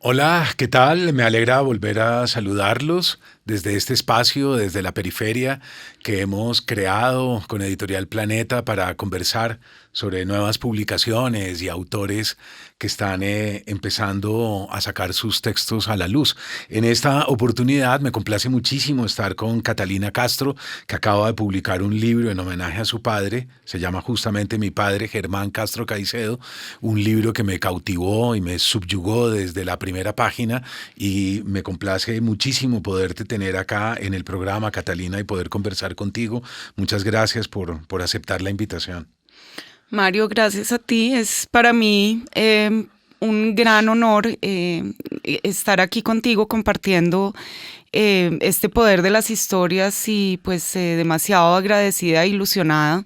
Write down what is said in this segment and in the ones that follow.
Hola, ¿qué tal? Me alegra volver a saludarlos desde este espacio, desde la periferia que hemos creado con Editorial Planeta para conversar sobre nuevas publicaciones y autores que están empezando a sacar sus textos a la luz. En esta oportunidad me complace muchísimo estar con Catalina Castro, que acaba de publicar un libro en homenaje a su padre, se llama justamente Mi padre, Germán Castro Caicedo, un libro que me cautivó y me subyugó desde la primera página y me complace muchísimo poderte tener acá en el programa, Catalina, y poder conversar contigo. Muchas gracias por aceptar la invitación. Mario, gracias a ti. Es para mí un gran honor estar aquí contigo compartiendo este poder de las historias y pues demasiado agradecida e ilusionada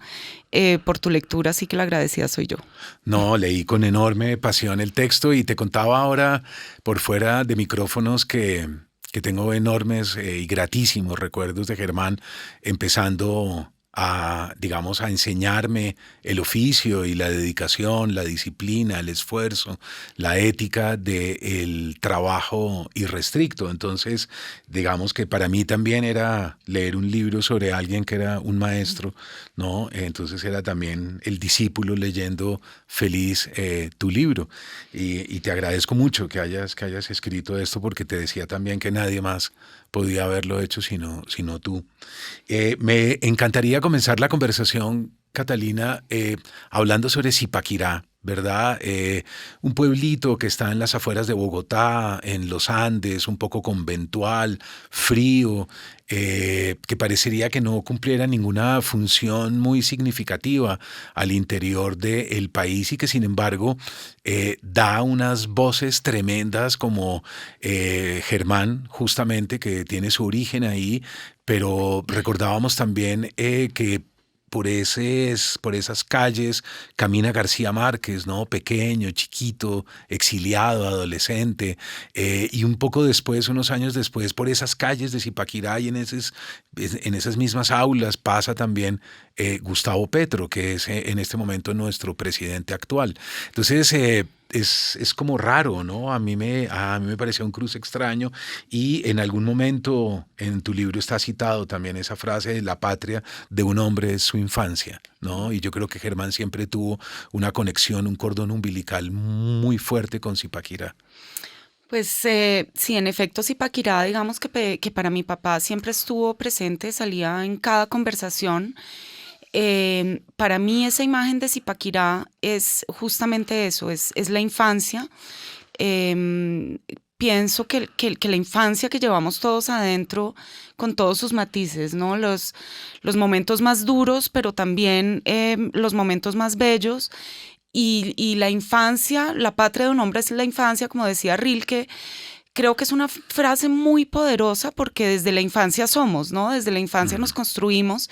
por tu lectura, así que la agradecida soy yo. No, leí con enorme pasión el texto y te contaba ahora por fuera de micrófonos que tengo enormes y gratísimos recuerdos de Germán empezando a, digamos, a enseñarme el oficio y la dedicación, la disciplina, el esfuerzo, la ética del trabajo irrestricto. Entonces, digamos que para mí también era leer un libro sobre alguien que era un maestro, ¿no? Entonces era también el discípulo leyendo feliz tu libro. Y te agradezco mucho que hayas escrito esto porque te decía también que nadie más podía haberlo hecho sino tú. Me encantaría comenzar la conversación, Catalina, hablando sobre Zipaquirá, ¿verdad? Un pueblito que está en las afueras de Bogotá, en los Andes, un poco conventual, frío, que parecería que no cumpliera ninguna función muy significativa al interior del país y que sin embargo da unas voces tremendas como Germán, justamente, que tiene su origen ahí, pero recordábamos también que por esas calles camina García Márquez, ¿no? Pequeño, chiquito, exiliado, adolescente, y un poco después, unos años después, por esas calles de Zipaquirá y en esas mismas aulas pasa también Gustavo Petro, que es en este momento nuestro presidente actual. Entonces, es como raro, ¿no? A mí me pareció un cruce extraño y en algún momento en tu libro está citado también esa frase de la patria de un hombre es su infancia, ¿no? Y yo creo que Germán siempre tuvo una conexión, un cordón umbilical muy fuerte con Zipaquirá. Pues sí, en efecto, Zipaquirá, digamos que para mi papá siempre estuvo presente, salía en cada conversación. Para mí esa imagen de Zipaquirá es justamente eso, es la infancia. Eh, Pienso que la infancia que llevamos todos adentro, con todos sus matices, ¿no? Los momentos más duros, pero también los momentos más bellos. Y la infancia, la patria de un hombre es la infancia, como decía Rilke. Creo que es una frase muy poderosa porque desde la infancia somos, ¿no? Desde la infancia nos Mm, construimos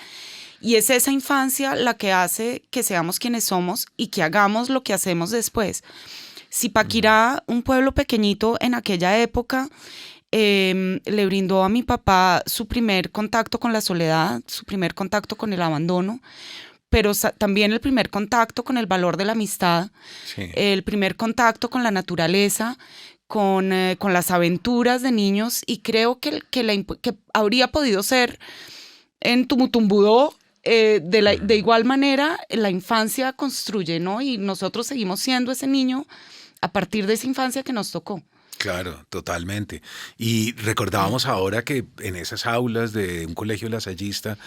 y es esa infancia la que hace que seamos quienes somos y que hagamos lo que hacemos después. mm, Zipaquirá, un pueblo pequeñito en aquella época, le brindó a mi papá su primer contacto con la soledad, su primer contacto con el abandono, pero también el primer contacto con el valor de la amistad, sí. el primer contacto con la naturaleza, con las aventuras de niños, y creo que habría podido ser en Tumutumbudó. De Mm. igual manera, la infancia construye, ¿no? Y nosotros seguimos siendo ese niño a partir de esa infancia que nos tocó. Claro, totalmente. Y recordábamos ahora que en esas aulas de un colegio lasallista,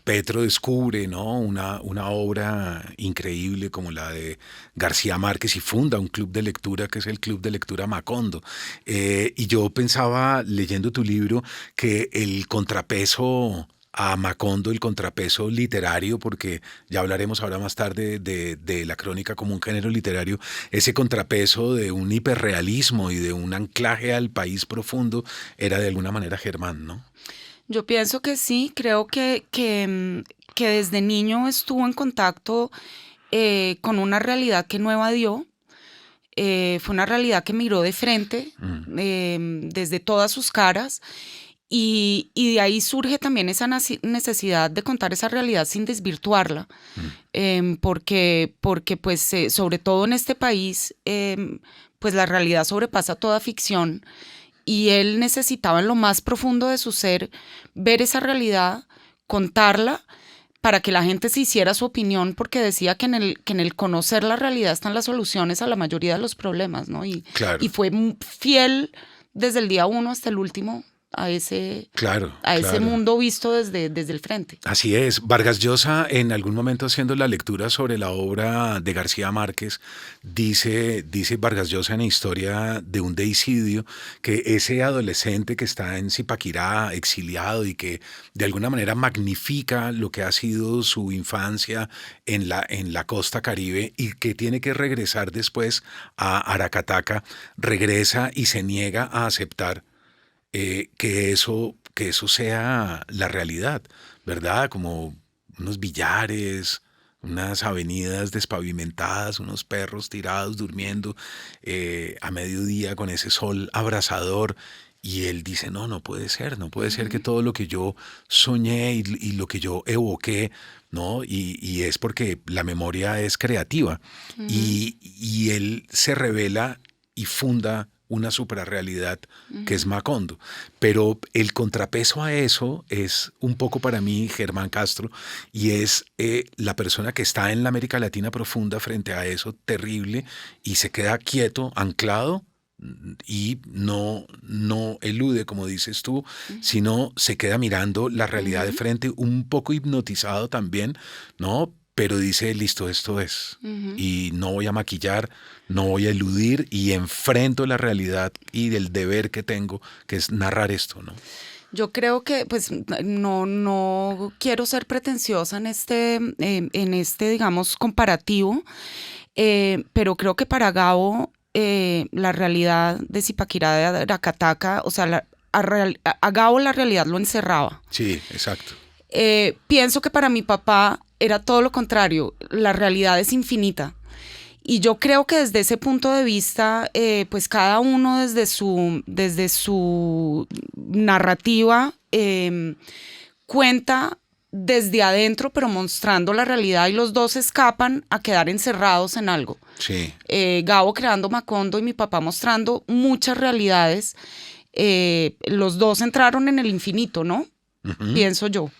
Petro descubre, ¿no? Una obra increíble como la de García Márquez y funda un club de lectura que es el Club de Lectura Macondo. Y yo pensaba, leyendo tu libro, que el contrapeso a Macondo, el contrapeso literario, porque ya hablaremos ahora más tarde de la crónica como un género literario, ese contrapeso de un hiperrealismo y de un anclaje al país profundo era de alguna manera Germán, ¿no? Yo pienso que sí, creo que desde niño estuvo en contacto con una realidad que no evadió. Fue una realidad que miró de frente, Mm, desde todas sus caras, y de ahí surge también esa necesidad de contar esa realidad sin desvirtuarla, mm, porque pues sobre todo en este país, pues la realidad sobrepasa toda ficción y él necesitaba en lo más profundo de su ser ver esa realidad, contarla, para que la gente se hiciera su opinión, porque decía que en el conocer la realidad están las soluciones a la mayoría de los problemas, ¿no? Claro. Y fue fiel desde el día 1 hasta el último a ese mundo visto desde el frente. Así es. Vargas Llosa, en algún momento haciendo la lectura sobre la obra de García Márquez, dice Vargas Llosa en Historia de un deicidio que ese adolescente que está en Zipaquirá, exiliado y que de alguna manera magnifica lo que ha sido su infancia en la costa Caribe y que tiene que regresar después a Aracataca, regresa y se niega a aceptar que eso sea la realidad, ¿verdad? Como unos billares, unas avenidas despavimentadas, unos perros tirados durmiendo a mediodía con ese sol abrasador. Y él dice, no puede ser que todo lo que yo soñé y lo que yo evoqué, ¿no? Y es porque la memoria es creativa. Y él se revela y funda una suprarrealidad que es Macondo. Pero el contrapeso a eso es un poco para mí Germán Castro, y es la persona que está en la América Latina profunda frente a eso terrible y se queda quieto, anclado, y no elude, como dices tú, sino se queda mirando la realidad de frente, un poco hipnotizado también, ¿no? Pero dice, listo, esto es. Y no voy a maquillar, no voy a eludir y enfrento la realidad y del deber que tengo, que es narrar esto, ¿no? Yo creo que, pues, no quiero ser pretenciosa en este, digamos, comparativo, pero creo que para Gabo la realidad de Zipaquirá de Aracataca, o sea, a Gabo la realidad lo encerraba. Sí, exacto. Pienso que para mi papá era todo lo contrario, la realidad es infinita. Y yo creo que desde ese punto de vista, pues cada uno desde su narrativa cuenta desde adentro, pero mostrando la realidad, y los dos escapan a quedar encerrados en algo. Sí. Gabo creando Macondo y mi papá mostrando muchas realidades. Los dos entraron en el infinito, ¿no? Pienso yo.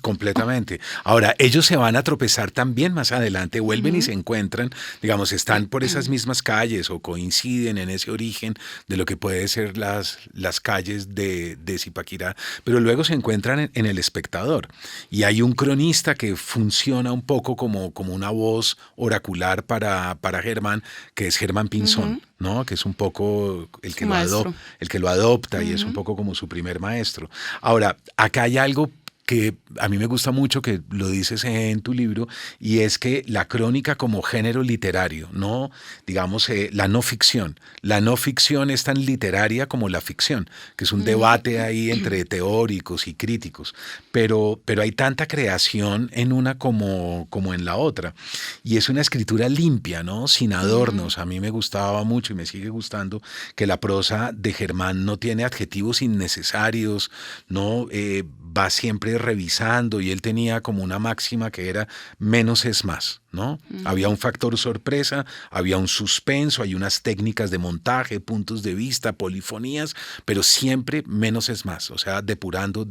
Completamente. Ahora, ellos se van a tropezar también más adelante, vuelven y se encuentran, digamos, están por esas mismas calles o coinciden en ese origen de lo que puede ser las calles de Zipaquirá, pero luego se encuentran en El Espectador. Y hay un cronista que funciona un poco como una voz oracular para Germán, que es Germán Pinzón, ¿no? Que es un poco el que lo adopta y es un poco como su primer maestro. Ahora, acá hay algo que a mí me gusta mucho, que lo dices en tu libro, y es que la crónica como género literario, no, digamos, la no ficción. La no ficción es tan literaria como la ficción, que es un debate ahí entre teóricos y críticos, pero hay tanta creación en una como en la otra. Y es una escritura limpia, ¿no? Sin adornos. A mí me gustaba mucho y me sigue gustando que la prosa de Germán no tiene adjetivos innecesarios, ¿no? Va siempre revisando, y él tenía como una máxima que era menos es más, ¿no? Había un factor sorpresa, había un suspenso, hay unas técnicas de montaje, puntos de vista, polifonías, pero siempre menos es más, o sea, depurando.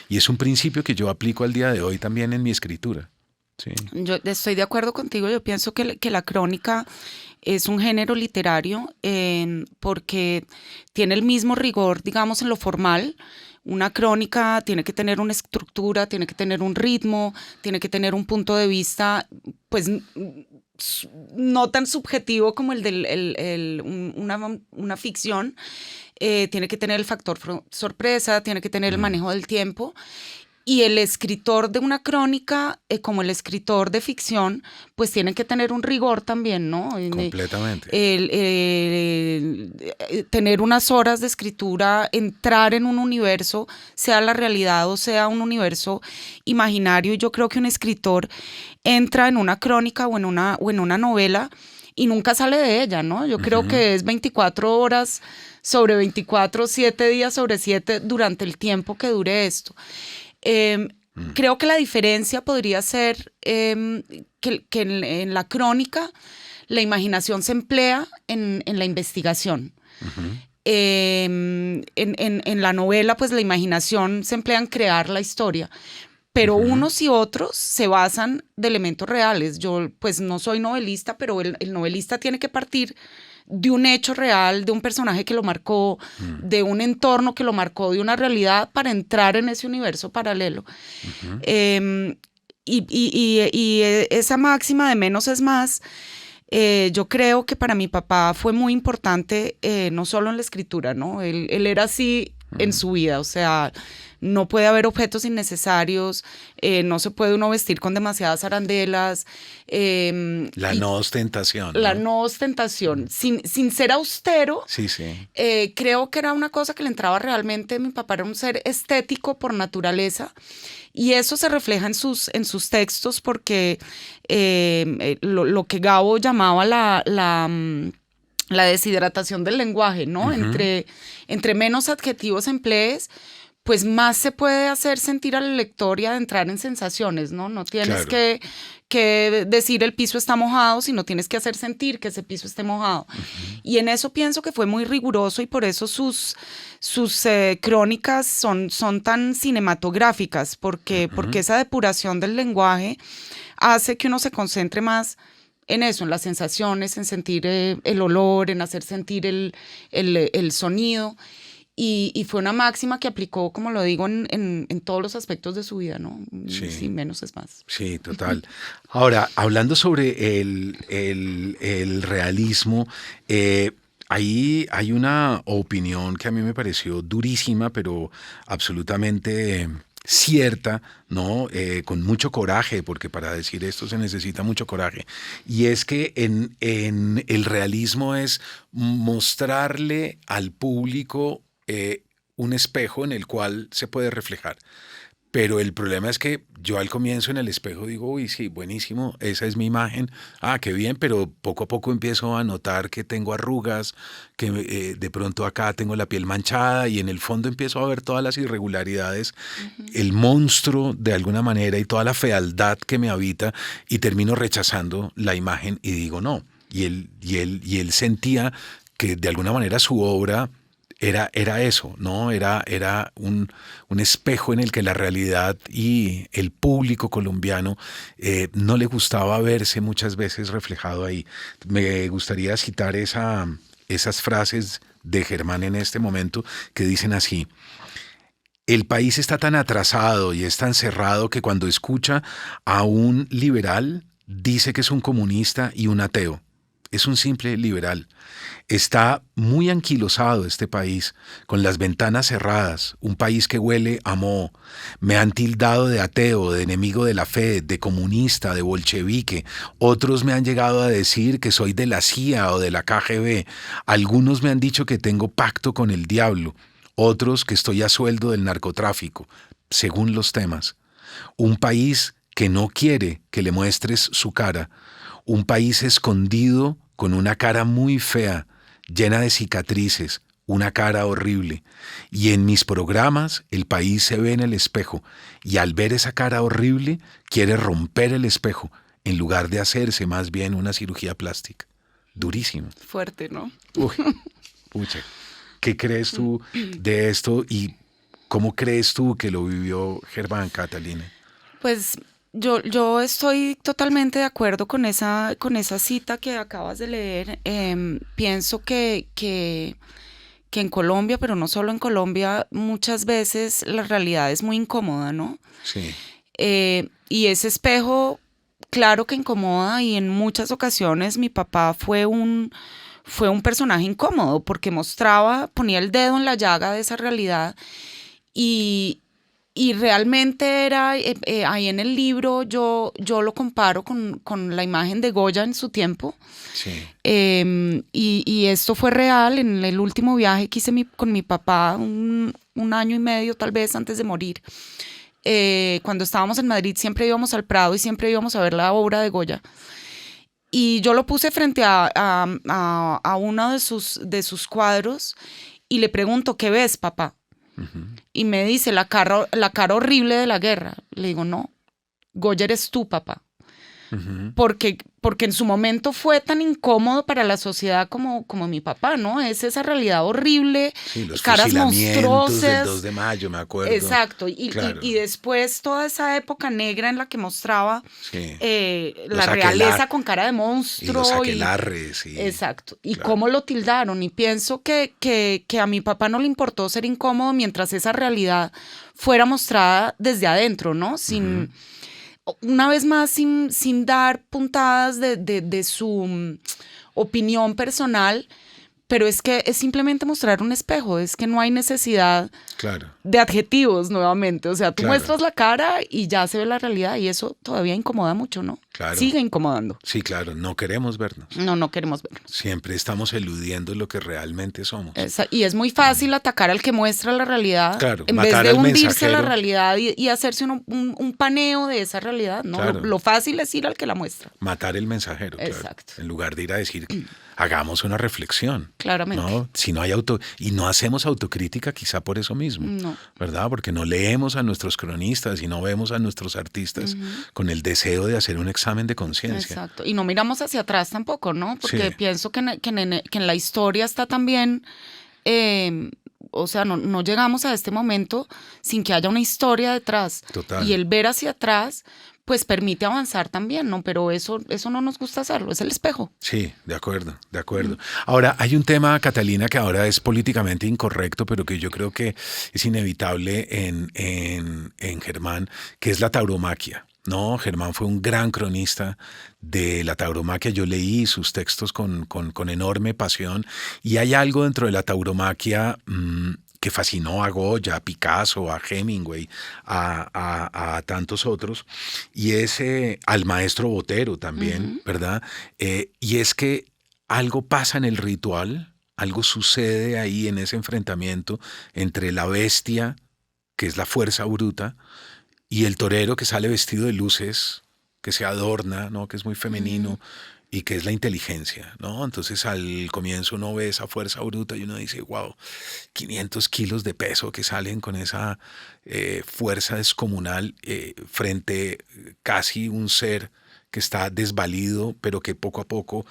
Y es un principio que yo aplico al día de hoy también en mi escritura. Sí. Yo estoy de acuerdo contigo, yo pienso que la crónica es un género literario porque tiene el mismo rigor, digamos, en lo formal. Una crónica tiene que tener una estructura, tiene que tener un ritmo, tiene que tener un punto de vista, pues no tan subjetivo como el de una ficción. Tiene que tener el factor sorpresa, tiene que tener el manejo del tiempo. Y el escritor de una crónica, como el escritor de ficción, pues tienen que tener un rigor también, ¿no? Completamente. Tener unas horas de escritura, entrar en un universo, sea la realidad o sea un universo imaginario. Y yo creo que un escritor entra en una crónica o en una novela y nunca sale de ella, ¿no? Yo creo que es 24 horas sobre 24, 7 días sobre 7 durante el tiempo que dure esto. Creo que la diferencia podría ser que en la crónica la imaginación se emplea en la investigación. En la novela, pues la imaginación se emplea en crear la historia, pero unos y otros se basan de elementos reales. Yo pues no soy novelista, pero el novelista tiene que partir de un hecho real, de un personaje que lo marcó, de un entorno que lo marcó, de una realidad para entrar en ese universo paralelo. Y esa máxima de menos es más, yo creo que para mi papá fue muy importante, no solo en la escritura, ¿no? Él era así en su vida, o sea, no puede haber objetos innecesarios, no se puede uno vestir con demasiadas arandelas. La no ostentación. La no ostentación, sin ser austero. Sí. Creo que era una cosa que le entraba realmente. Mi papá era un ser estético por naturaleza. Y eso se refleja en sus textos porque lo que Gabo llamaba la deshidratación del lenguaje, ¿no? Entre menos adjetivos emplees, pues más se puede hacer sentir a la lector y adentrar en sensaciones, ¿no? No tienes que decir el piso está mojado, sino tienes que hacer sentir que ese piso esté mojado. Y en eso pienso que fue muy riguroso y por eso sus crónicas son tan cinematográficas, porque esa depuración del lenguaje hace que uno se concentre más en eso, en las sensaciones, en sentir el olor, en hacer sentir el sonido. Y fue una máxima que aplicó, como lo digo, en todos los aspectos de su vida, ¿no? Sí, menos es más. Sí, total. Ahora, hablando sobre el realismo, ahí hay una opinión que a mí me pareció durísima, pero absolutamente cierta, ¿no? Con mucho coraje, porque para decir esto se necesita mucho coraje. Y es que en el realismo es mostrarle al público un espejo en el cual se puede reflejar. Pero el problema es que yo al comienzo en el espejo digo, uy, sí, buenísimo, esa es mi imagen, qué bien, pero poco a poco empiezo a notar que tengo arrugas, que de pronto acá tengo la piel manchada y en el fondo empiezo a ver todas las irregularidades, el monstruo de alguna manera y toda la fealdad que me habita y termino rechazando la imagen y digo no. Y él sentía que de alguna manera su obra era eso, ¿no? Era un espejo en el que la realidad y el público colombiano no le gustaba verse muchas veces reflejado ahí. Me gustaría citar esas frases de Germán en este momento que dicen así: el país está tan atrasado y es tan cerrado que cuando escucha a un liberal dice que es un comunista y un ateo. Es un simple liberal. Está muy anquilosado este país, con las ventanas cerradas, un país que huele a moho. Me han tildado de ateo, de enemigo de la fe, de comunista, de bolchevique. Otros me han llegado a decir que soy de la CIA o de la KGB. Algunos me han dicho que tengo pacto con el diablo. Otros que estoy a sueldo del narcotráfico, según los temas. Un país que no quiere que le muestres su cara. Un país escondido con una cara muy fea, llena de cicatrices, una cara horrible. Y en mis programas el país se ve en el espejo y al ver esa cara horrible quiere romper el espejo en lugar de hacerse más bien una cirugía plástica. Durísimo. Fuerte, ¿no? Uy, pucha. ¿Qué crees tú de esto y cómo crees tú que lo vivió Germán, Catalina? Pues yo estoy totalmente de acuerdo con esa cita que acabas de leer. Pienso que en Colombia, pero no solo en Colombia, muchas veces la realidad es muy incómoda, ¿no? Sí. Y ese espejo, claro que incomoda, y en muchas ocasiones mi papá fue un personaje incómodo porque ponía el dedo en la llaga de esa realidad y realmente era, ahí en el libro yo lo comparo con la imagen de Goya en su tiempo. Sí. Y esto fue real en el último viaje que hice con mi papá, un año y medio tal vez antes de morir. Cuando estábamos en Madrid siempre íbamos al Prado y siempre íbamos a ver la obra de Goya. Y yo lo puse frente a uno de sus cuadros y le pregunto, ¿qué ves, papá? Y me dice, la cara horrible de la guerra. Le digo, no, Goya eres tú, papá. porque en su momento fue tan incómodo para la sociedad como mi papá, ¿no? Es esa realidad horrible, Sí, los caras fusilamientos del monstruosas. 2 de mayo, me acuerdo. Exacto, Claro. y después toda esa época negra en la que mostraba Sí. la realeza con cara de monstruo. Y los aquelarres. Exacto, y claro. cómo lo tildaron. Y pienso que a mi papá no le importó ser incómodo mientras esa realidad fuera mostrada desde adentro, ¿no? Una vez más, sin dar puntadas de su opinión personal, pero es que es simplemente mostrar un espejo, es que no hay necesidad Claro. de adjetivos nuevamente, o sea, tú Claro. muestras la cara y ya se ve la realidad y eso todavía incomoda mucho, ¿no? Claro. Sigue incomodando. Sí, claro, no queremos vernos. No queremos vernos. Siempre estamos eludiendo lo que realmente somos. Y es muy fácil atacar al que muestra la realidad, Claro, en vez matar de al hundirse mensajero. en la realidad y hacerse un paneo de esa realidad, ¿no? Claro. Lo fácil es ir al que la muestra. Matar el mensajero, claro. Exacto. En lugar de ir a decir, hagamos una reflexión. Claramente. ¿No? Si no hay y no hacemos autocrítica quizá por eso mismo, No. ¿verdad? Porque no leemos a nuestros cronistas y no vemos a nuestros artistas con el deseo de hacer un examen de conciencia. Exacto. Y no miramos hacia atrás tampoco, ¿no? Porque Sí. pienso que en la historia está también, o sea, no llegamos a este momento sin que haya una historia detrás. Total. Y el ver hacia atrás, pues permite avanzar también, ¿no? Pero eso no nos gusta hacerlo, es el espejo. Sí, de acuerdo, de acuerdo. Ahora, hay un tema, Catalina, que ahora es políticamente incorrecto, pero que yo creo que es inevitable en Germán, que es la tauromaquia. No, Germán fue un gran cronista de la tauromaquia. Yo leí sus textos con enorme pasión y hay algo dentro de la tauromaquia que fascinó a Goya, a Picasso, a Hemingway, a tantos otros, y es al maestro Botero también, ¿verdad? Y es que algo pasa en el ritual, algo sucede ahí en ese enfrentamiento entre la bestia, que es la fuerza bruta, y el torero que sale vestido de luces, que se adorna, ¿no? Que es muy femenino y que es la inteligencia, ¿no? Entonces al comienzo uno ve esa fuerza bruta y uno dice, wow, 500 kilos de peso que salen con esa fuerza descomunal frente casi un ser que está desvalido, pero que poco a poco,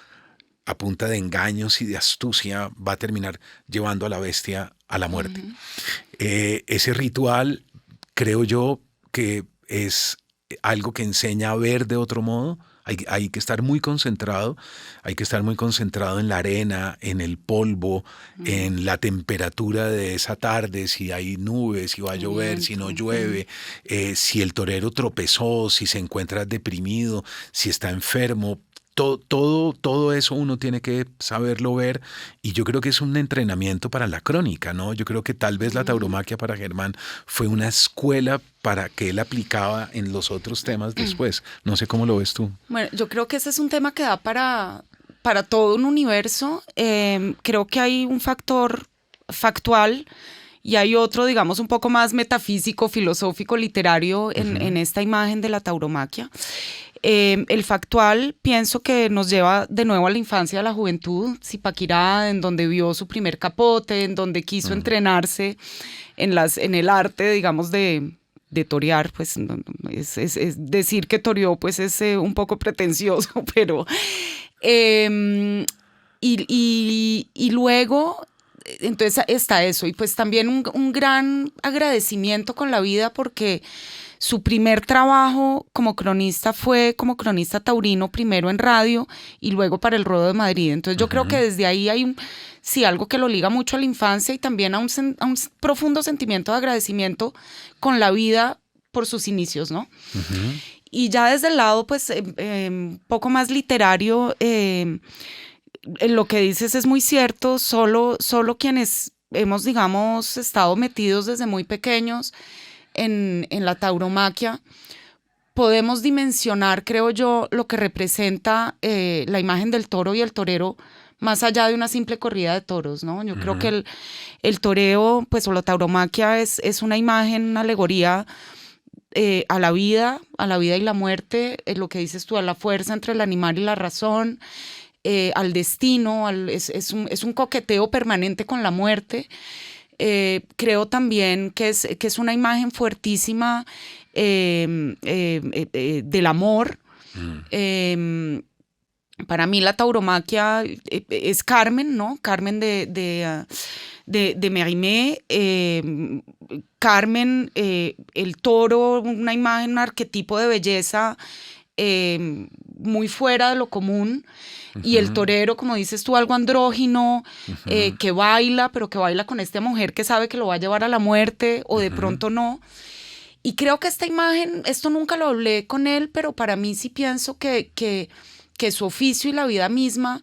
a punta de engaños y de astucia, va a terminar llevando a la bestia a la muerte. Ese ritual, creo yo, que es algo que enseña a ver de otro modo. Hay que estar muy concentrado, hay que estar muy concentrado en la arena, en el polvo, en la temperatura de esa tarde, si hay nubes, si va a llover, si no llueve, si el torero tropezó, si se encuentra deprimido, si está enfermo. Todo eso uno tiene que saberlo ver y yo creo que es un entrenamiento para la crónica, ¿no? Yo creo que tal vez la tauromaquia para Germán fue una escuela para que él aplicaba en los otros temas después. No sé cómo lo ves tú. Bueno, yo creo que ese es un tema que da para todo un universo. Creo que hay un factor factual y hay otro, digamos, un poco más metafísico, filosófico, literario en esta imagen de la tauromaquia. El factual pienso que nos lleva de nuevo a la infancia, a la juventud, Zipaquirá, en donde vio su primer capote, en donde quiso entrenarse en el arte, digamos, de torear, pues es decir que toreó, pues es un poco pretencioso, pero y luego entonces está eso, y pues también un gran agradecimiento con la vida porque su primer trabajo como cronista fue como cronista taurino, primero en radio y luego para el Ruedo de Madrid. Entonces yo creo que desde ahí hay algo que lo liga mucho a la infancia y también a un profundo sentimiento de agradecimiento con la vida por sus inicios, ¿no? Y ya desde el lado, pues, un poco más literario, lo que dices es muy cierto, solo quienes hemos, digamos, estado metidos desde muy pequeños en la tauromaquia, podemos dimensionar, creo yo, lo que representa la imagen del toro y el torero más allá de una simple corrida de toros, ¿no? Yo creo que el toreo, pues, o la tauromaquia es una imagen, una alegoría a la vida y la muerte, lo que dices tú, a la fuerza entre el animal y la razón, al destino, es un coqueteo permanente con la muerte. Creo también que es una imagen fuertísima del amor, Para mí la tauromaquia es Carmen, ¿no? Carmen de Mérimée. Carmen, el toro, una imagen, un arquetipo de belleza muy fuera de lo común. Y el torero, como dices tú, algo andrógino, que baila, pero que baila con esta mujer que sabe que lo va a llevar a la muerte o de pronto no. Y creo que esta imagen, esto nunca lo hablé con él, pero para mí sí pienso que su oficio y la vida misma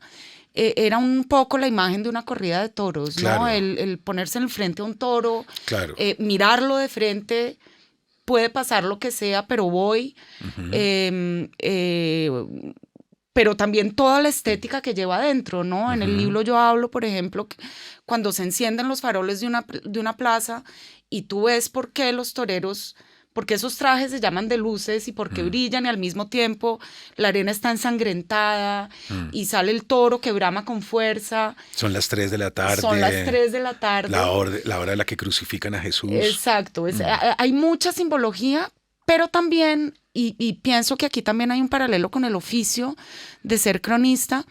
era un poco la imagen de una corrida de toros, claro. ¿no? El ponerse en el frente a un toro, claro. Mirarlo de frente, puede pasar lo que sea, pero voy. Pero también toda la estética que lleva adentro, ¿no? En el libro yo hablo, por ejemplo, cuando se encienden los faroles de una plaza y tú ves por qué los toreros, por qué esos trajes se llaman de luces y por qué brillan y al mismo tiempo la arena está ensangrentada y sale el toro que brama con fuerza. Son las 3 de la tarde. Son las 3 de la tarde. La hora de la que crucifican a Jesús. Exacto. Hay mucha simbología, pero también, y pienso que aquí también hay un paralelo con el oficio de ser cronista,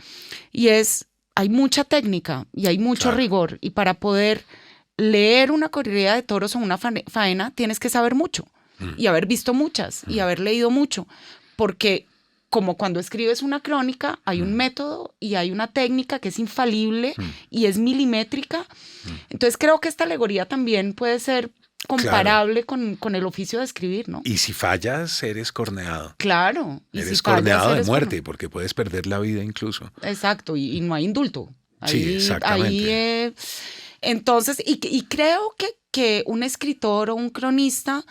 y hay mucha técnica y hay mucho rigor, y para poder leer una corrida de toros o una faena tienes que saber mucho, y haber visto muchas, y haber leído mucho, porque como cuando escribes una crónica, hay un método y hay una técnica que es infalible y es milimétrica. Entonces creo que esta alegoría también puede ser comparable con el oficio de escribir, ¿no? Y si fallas, eres corneado. Claro. Eres corneado de muerte, porque puedes perder la vida incluso. Exacto, y no hay indulto. Sí, exactamente. Entonces, y creo que un escritor o un cronista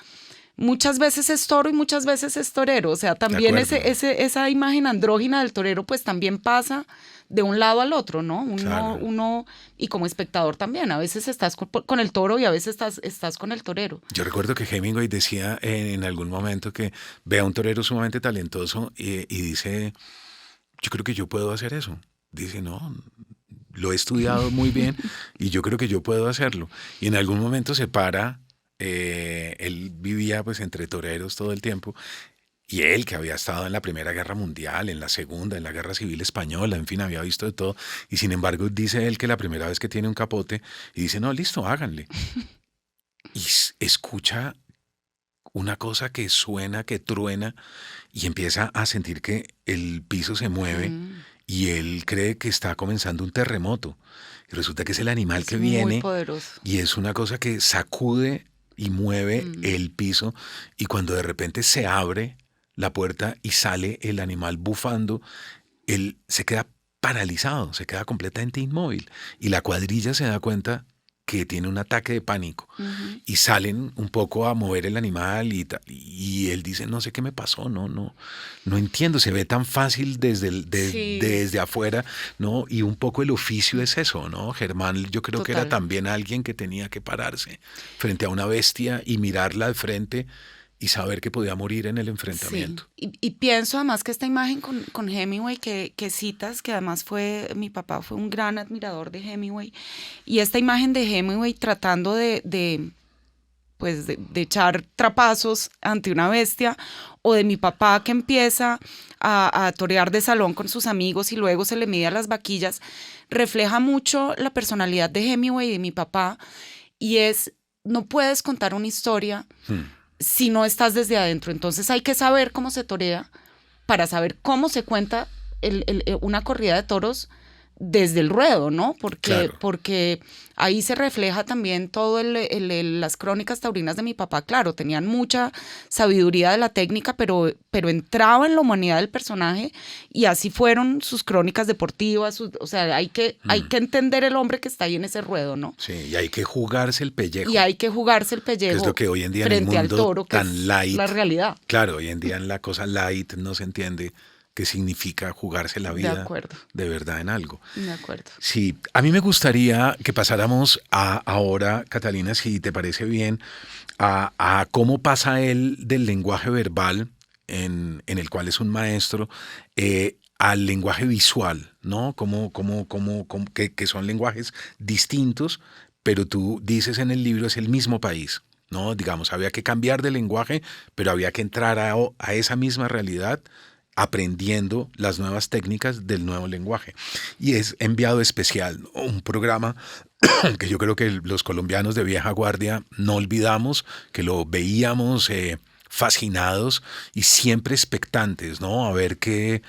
muchas veces es toro y muchas veces es torero. O sea, también esa imagen andrógina del torero pues también pasa de un lado al otro, ¿no? Uno y como espectador también, a veces estás con el toro y a veces estás con el torero. Yo recuerdo que Hemingway decía en algún momento que ve a un torero sumamente talentoso y dice, yo creo que yo puedo hacer eso. Dice, no, lo he estudiado muy bien y yo creo que yo puedo hacerlo. Y en algún momento se para, él vivía pues entre toreros todo el tiempo. Y él, que había estado en la Primera Guerra Mundial, en la Segunda, en la Guerra Civil Española, en fin, había visto de todo. Y sin embargo, dice él que la primera vez que tiene un capote, y dice, no, listo, háganle. Y escucha una cosa que suena, que truena, y empieza a sentir que el piso se mueve, y él cree que está comenzando un terremoto. Y resulta que es el animal que viene. Muy poderoso. Y es una cosa que sacude y mueve el piso, y cuando de repente se abre la puerta y sale el animal bufando, él se queda paralizado, se queda completamente inmóvil, y la cuadrilla se da cuenta que tiene un ataque de pánico y salen un poco a mover el animal y él dice, no sé qué me pasó, no entiendo, se ve tan fácil desde afuera, ¿no? Y un poco el oficio es eso, ¿no? Germán, yo creo que era también alguien que tenía que pararse frente a una bestia y mirarla de frente y saber que podía morir en el enfrentamiento. Sí. Y pienso además que esta imagen con Hemingway que citas, que además mi papá fue un gran admirador de Hemingway, y esta imagen de Hemingway tratando de echar trapazos ante una bestia, o de mi papá que empieza a torear de salón con sus amigos y luego se le mide a las vaquillas, refleja mucho la personalidad de Hemingway y de mi papá, y no puedes contar una historia si no estás desde adentro. Entonces hay que saber cómo se torea para saber cómo se cuenta una corrida de toros desde el ruedo, ¿no? Porque ahí se refleja también todo las crónicas taurinas de mi papá. Claro, tenían mucha sabiduría de la técnica, pero entraba en la humanidad del personaje, y así fueron sus crónicas deportivas. O sea, hay que entender el hombre que está ahí en ese ruedo, ¿no? Sí, y hay que jugarse el pellejo. Que es lo que hoy en día frente en el mundo al toro, que tan es light, la realidad. Claro, hoy en día en la cosa light no se entiende qué significa jugarse la vida de verdad en algo. De acuerdo. Sí, a mí me gustaría que pasáramos ahora, Catalina, si te parece bien, a cómo pasa él del lenguaje verbal, en el cual es un maestro, al lenguaje visual, ¿no? Que son lenguajes distintos, pero tú dices en el libro es el mismo país, ¿no? Digamos, había que cambiar de lenguaje, pero había que entrar a esa misma realidad aprendiendo las nuevas técnicas del nuevo lenguaje. Y es Enviado Especial, ¿no? Un programa que yo creo que los colombianos de vieja guardia no olvidamos, que lo veíamos fascinados y siempre expectantes, ¿no? A ver qué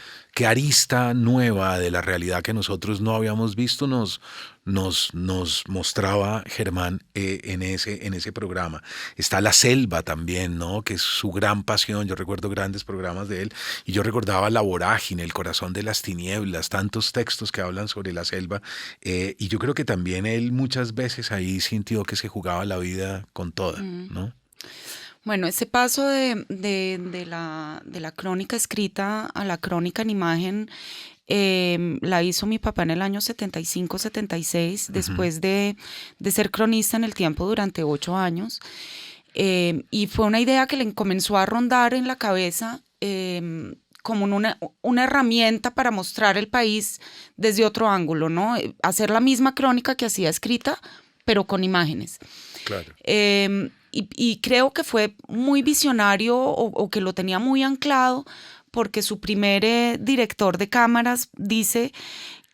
arista nueva de la realidad que nosotros no habíamos visto nos mostraba Germán en ese programa. Está La Selva también, ¿no? Que es su gran pasión. Yo recuerdo grandes programas de él y yo recordaba La Vorágine, El Corazón de las Tinieblas, tantos textos que hablan sobre la selva. Y yo creo que también él muchas veces ahí sintió que se jugaba la vida con toda, ¿no? Bueno, ese paso de la crónica escrita a la crónica en imagen la hizo mi papá en el año 75-76, después de ser cronista en El Tiempo durante 8 años. Y fue una idea que le comenzó a rondar en la cabeza como una herramienta para mostrar el país desde otro ángulo, ¿no? Hacer la misma crónica que hacía escrita, pero con imágenes. Claro. Y creo que fue muy visionario o que lo tenía muy anclado, porque su primer director de cámaras dice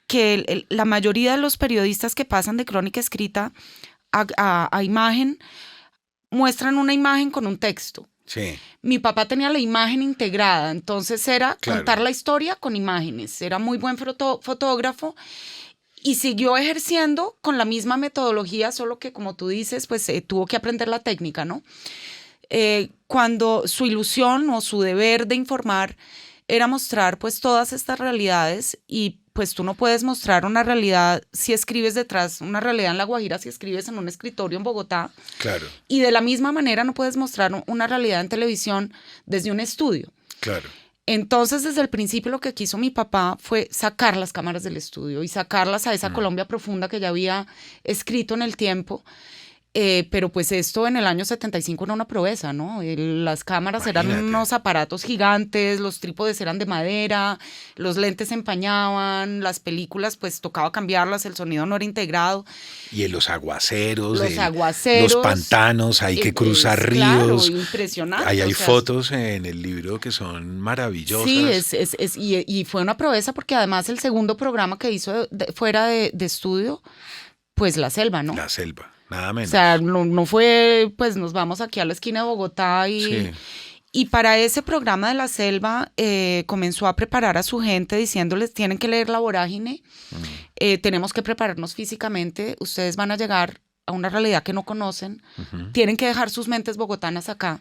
que la mayoría de los periodistas que pasan de crónica escrita a imagen muestran una imagen con un texto. Sí. Mi papá tenía la imagen integrada, entonces era contar la historia con imágenes. Era muy buen fotógrafo. Y siguió ejerciendo con la misma metodología, solo que, como tú dices, pues tuvo que aprender la técnica, ¿no? Cuando su ilusión o su deber de informar era mostrar pues todas estas realidades, y pues tú no puedes mostrar una realidad si escribes detrás, una realidad en La Guajira si escribes en un escritorio en Bogotá. Claro. Y de la misma manera no puedes mostrar una realidad en televisión desde un estudio. Claro. Entonces, desde el principio lo que quiso mi papá fue sacar las cámaras del estudio y sacarlas a esa Colombia profunda que ya había escrito en El Tiempo. Pero pues esto en el año 75 era una proeza, ¿no? Las cámaras eran unos aparatos gigantes, los trípodes eran de madera, los lentes se empañaban, las películas pues tocaba cambiarlas, el sonido no era integrado. Y en los aguaceros, los pantanos, hay que cruzar ríos. Claro, impresionante. Ahí hay fotos en el libro que son maravillosas. Sí, y fue una proeza porque además el segundo programa que hizo fuera de estudio, pues La Selva, ¿no? La Selva. Nada menos. O sea, no fue, pues nos vamos aquí a la esquina de Bogotá y para ese programa de La Selva comenzó a preparar a su gente diciéndoles, tienen que leer La Vorágine, tenemos que prepararnos físicamente, ustedes van a llegar a una realidad que no conocen, tienen que dejar sus mentes bogotanas acá.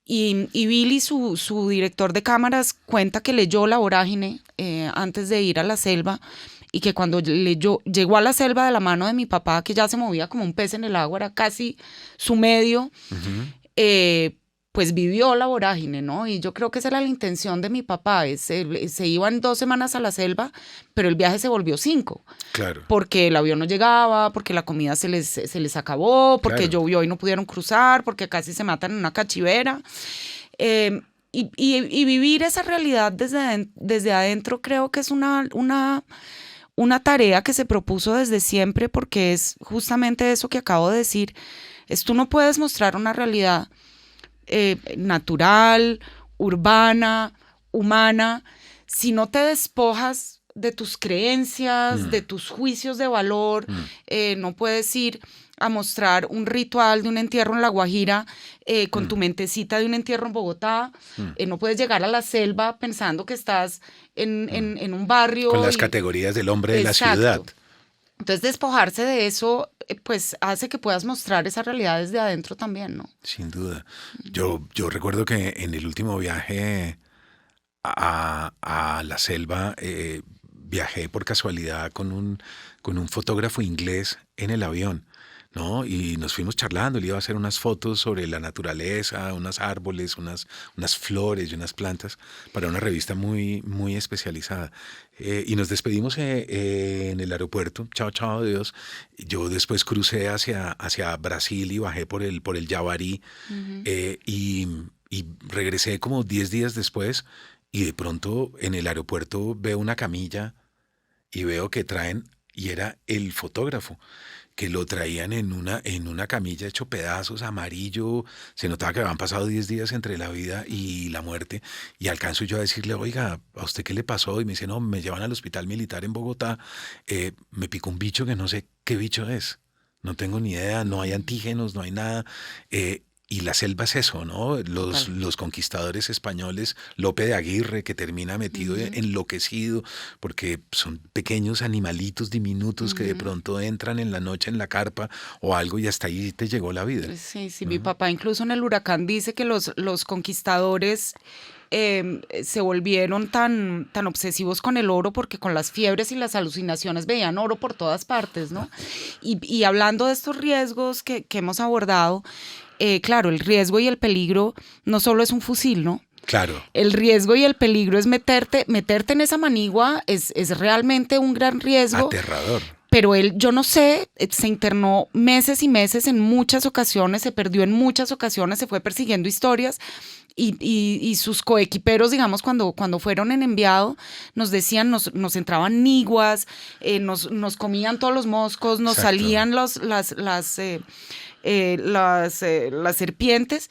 Y Billy, su director de cámaras, cuenta que leyó La Vorágine antes de ir a La Selva, y que cuando llegó a La Selva de la mano de mi papá, que ya se movía como un pez en el agua, era casi su medio, pues vivió La Vorágine, ¿no? Y yo creo que esa era la intención de mi papá. Se iban 2 semanas a La Selva, pero el viaje se volvió 5. Claro. Porque el avión no llegaba, porque la comida se les acabó, porque llovió y no pudieron cruzar, porque casi se matan en una cachivera. Y vivir esa realidad desde adentro creo que es una tarea que se propuso desde siempre, porque es justamente eso que acabo de decir. Tú no puedes mostrar una realidad natural, urbana, humana, si no te despojas de tus creencias, de tus juicios de valor. No puedes ir a mostrar un ritual de un entierro en La Guajira con tu mentecita de un entierro en Bogotá. No puedes llegar a La Selva pensando que estás en un barrio. Con las categorías del hombre de la ciudad. Entonces, despojarse de eso, pues, hace que puedas mostrar esa realidad desde adentro también, ¿no? Sin duda. Yo recuerdo que en el último viaje a La Selva, viajé por casualidad con un fotógrafo inglés en el avión, ¿no? Y nos fuimos charlando, le iba a hacer unas fotos sobre la naturaleza, unos árboles, unas flores y unas plantas para una revista muy, muy especializada. Y nos despedimos en el aeropuerto, chao, chao, adiós. Yo después crucé hacia Brasil y bajé por el Javari, y regresé como 10 días después, y de pronto en el aeropuerto veo una camilla y veo que traen, y era el fotógrafo. que lo traían en una camilla hecho pedazos, amarillo, se notaba que habían pasado 10 días entre la vida y la muerte, y alcanzo yo a decirle, oiga, ¿a usted qué le pasó? Y me dice, no, me llevan al hospital militar en Bogotá, me picó un bicho que no sé qué bicho es, no tengo ni idea, no hay antígenos, no hay nada, y la selva es eso, ¿no? Los conquistadores españoles, Lope de Aguirre, que termina metido, enloquecido, porque son pequeños animalitos diminutos que de pronto entran en la noche en la carpa o algo y hasta ahí te llegó la vida. Sí, sí, mi papá incluso en El Huracán dice que los conquistadores se volvieron tan obsesivos con el oro porque con las fiebres y las alucinaciones veían oro por todas partes, ¿no? Y hablando de estos riesgos que hemos abordado, claro, el riesgo y el peligro no solo es un fusil, ¿no? Claro. El riesgo y el peligro es meterte en esa manigua, es realmente un gran riesgo. Aterrador. Pero él, yo no sé, se internó meses y meses en muchas ocasiones, se perdió en muchas ocasiones, se fue persiguiendo historias y sus coequiperos, digamos, cuando fueron en enviado, nos decían, nos entraban niguas, nos comían todos los moscos, nos Exacto. salían las serpientes,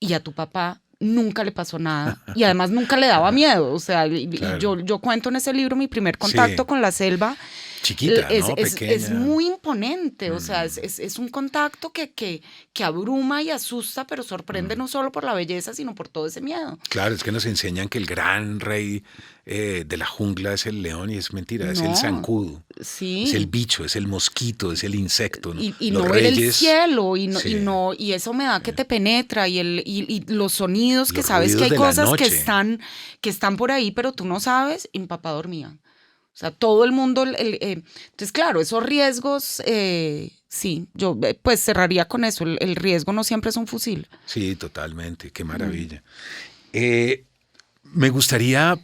y a tu papá nunca le pasó nada y además nunca le daba miedo. O sea, Claro. yo cuento en ese libro mi primer contacto con la selva. Chiquita, ¿no? Pequeña. Es muy imponente, o sea, es un contacto que abruma y asusta, pero sorprende no solo por la belleza, sino por todo ese miedo. Claro, es que nos enseñan que el gran rey de la jungla es el león y es mentira, es No. el zancudo, Sí. es el bicho, es el mosquito, es el insecto. ¿no? Y Los no ver el reyes, cielo, sí. y esa humedad que te penetra, y los sonidos que Los sabes que hay ruidos de la cosas noche. que están por ahí, pero tú no sabes, y mi papá dormía. O sea, todo el mundo, entonces claro, esos riesgos, sí, yo pues cerraría con eso, el riesgo no siempre es un fusil. Sí, totalmente, qué maravilla. Me gustaría,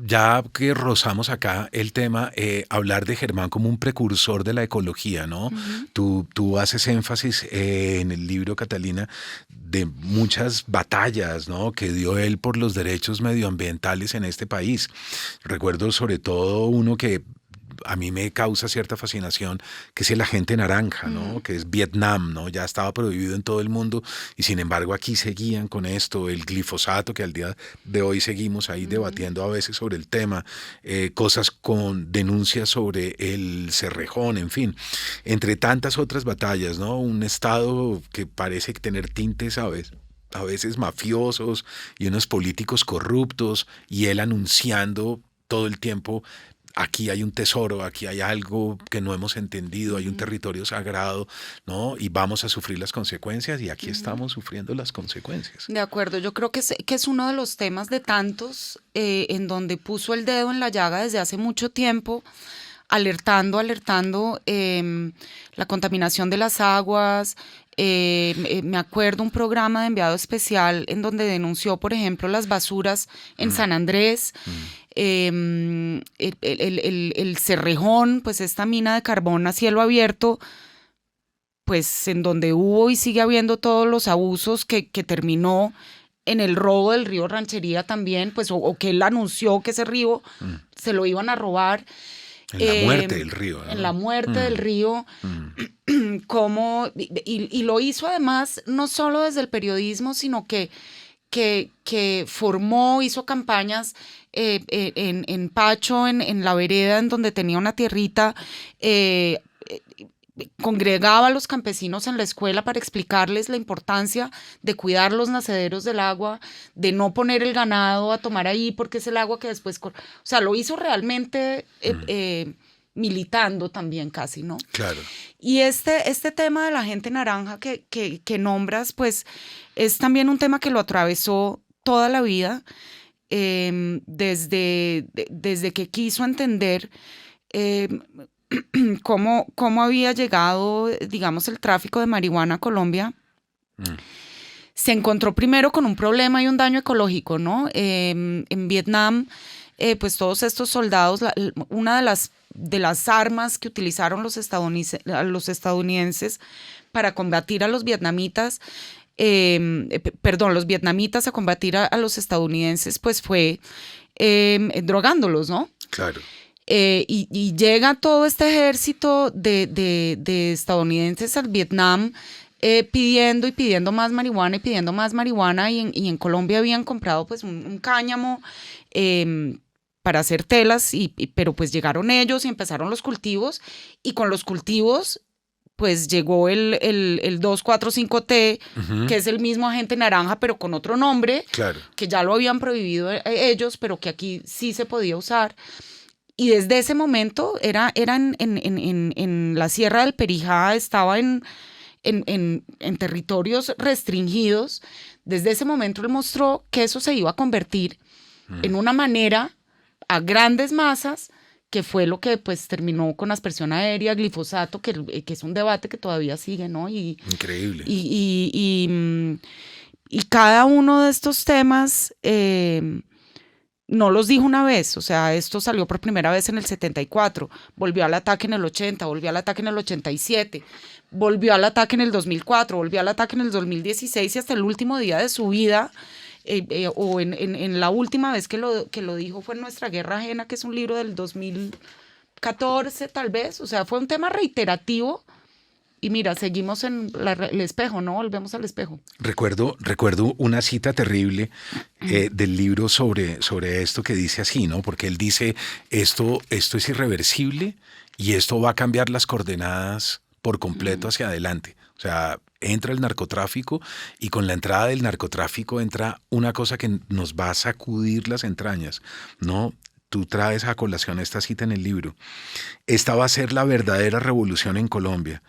ya que rozamos acá el tema, hablar de Germán como un precursor de la ecología, ¿no? Tú haces énfasis en el libro, Catalina, de muchas batallas, ¿no? Que dio él por los derechos medioambientales en este país. Recuerdo sobre todo uno que a mí me causa cierta fascinación, que es el agente naranja, ¿no? Que es Vietnam, ¿no? Ya estaba prohibido en todo el mundo y sin embargo aquí seguían con esto, el glifosato, que al día de hoy seguimos ahí debatiendo a veces sobre el tema, cosas con denuncias sobre el Cerrejón, en fin, entre tantas otras batallas, ¿no? Un estado que parece tener tintes, ¿sabes? A veces mafiosos y unos políticos corruptos y él anunciando todo el tiempo: aquí hay un tesoro, aquí hay algo que no hemos entendido, hay un territorio sagrado, ¿no? Y vamos a sufrir las consecuencias y aquí estamos sufriendo las consecuencias. De acuerdo, yo creo que es uno de los temas de tantos en donde puso el dedo en la llaga desde hace mucho tiempo, alertando la contaminación de las aguas. Me acuerdo un programa de enviado especial en donde denunció, por ejemplo, las basuras en San Andrés, el Cerrejón, pues esta mina de carbón a cielo abierto, pues en donde hubo y sigue habiendo todos los abusos que terminó en el robo del río Ranchería también, pues o que él anunció que ese río se lo iban a robar. En la muerte del río, ¿no? En la muerte del río, y lo hizo además no solo desde el periodismo, sino que formó, hizo campañas en Pacho, en la vereda, en donde tenía una tierrita, congregaba a los campesinos en la escuela para explicarles la importancia de cuidar los nacederos del agua, de no poner el ganado a tomar ahí porque es el agua que después... O sea, lo hizo realmente militando también casi, ¿no? Claro. Y este tema de la gente naranja que nombras, pues es también un tema que lo atravesó toda la vida, desde que quiso entender cómo había llegado, digamos, el tráfico de marihuana a Colombia. Se encontró primero con un problema y un daño ecológico, ¿no? En Vietnam, pues todos estos soldados, una de las armas que utilizaron los estadounidenses para combatir a los vietnamitas, los vietnamitas a combatir a los estadounidenses, pues fue drogándolos, ¿no? Claro. y llega todo este ejército de estadounidenses al Vietnam pidiendo y pidiendo más marihuana y pidiendo más marihuana, y en Colombia habían comprado pues un cáñamo para hacer telas, pero pues llegaron ellos y empezaron los cultivos, y con los cultivos pues llegó el 2,4,5-T, que es el mismo agente naranja, pero con otro nombre, Claro. que ya lo habían prohibido ellos, pero que aquí sí se podía usar. Y desde ese momento era en la Sierra del Perijá, estaba en territorios restringidos. Desde ese momento él mostró que eso se iba a convertir en una manera a grandes masas, que fue lo que pues terminó con aspersión aérea, glifosato, que es un debate que todavía sigue, ¿no? Increíble. Y cada uno de estos temas no los dijo una vez. O sea, esto salió por primera vez en el 74, volvió al ataque en el 80, volvió al ataque en el 87, volvió al ataque en el 2004, volvió al ataque en el 2016, y hasta el último día de su vida, o en la última vez que lo dijo fue en Nuestra Guerra Ajena, que es un libro del 2014 tal vez. O sea, fue un tema reiterativo. Y mira, seguimos en el espejo, ¿no? Volvemos al espejo. Recuerdo una cita terrible del libro sobre esto, que dice así, ¿no? Porque él dice, esto es irreversible y esto va a cambiar las coordenadas por completo hacia adelante. O sea, entra el narcotráfico, y con la entrada del narcotráfico entra una cosa que nos va a sacudir las entrañas, ¿no? Tú traes a colación esta cita en el libro. Esta va a ser la verdadera revolución en Colombia.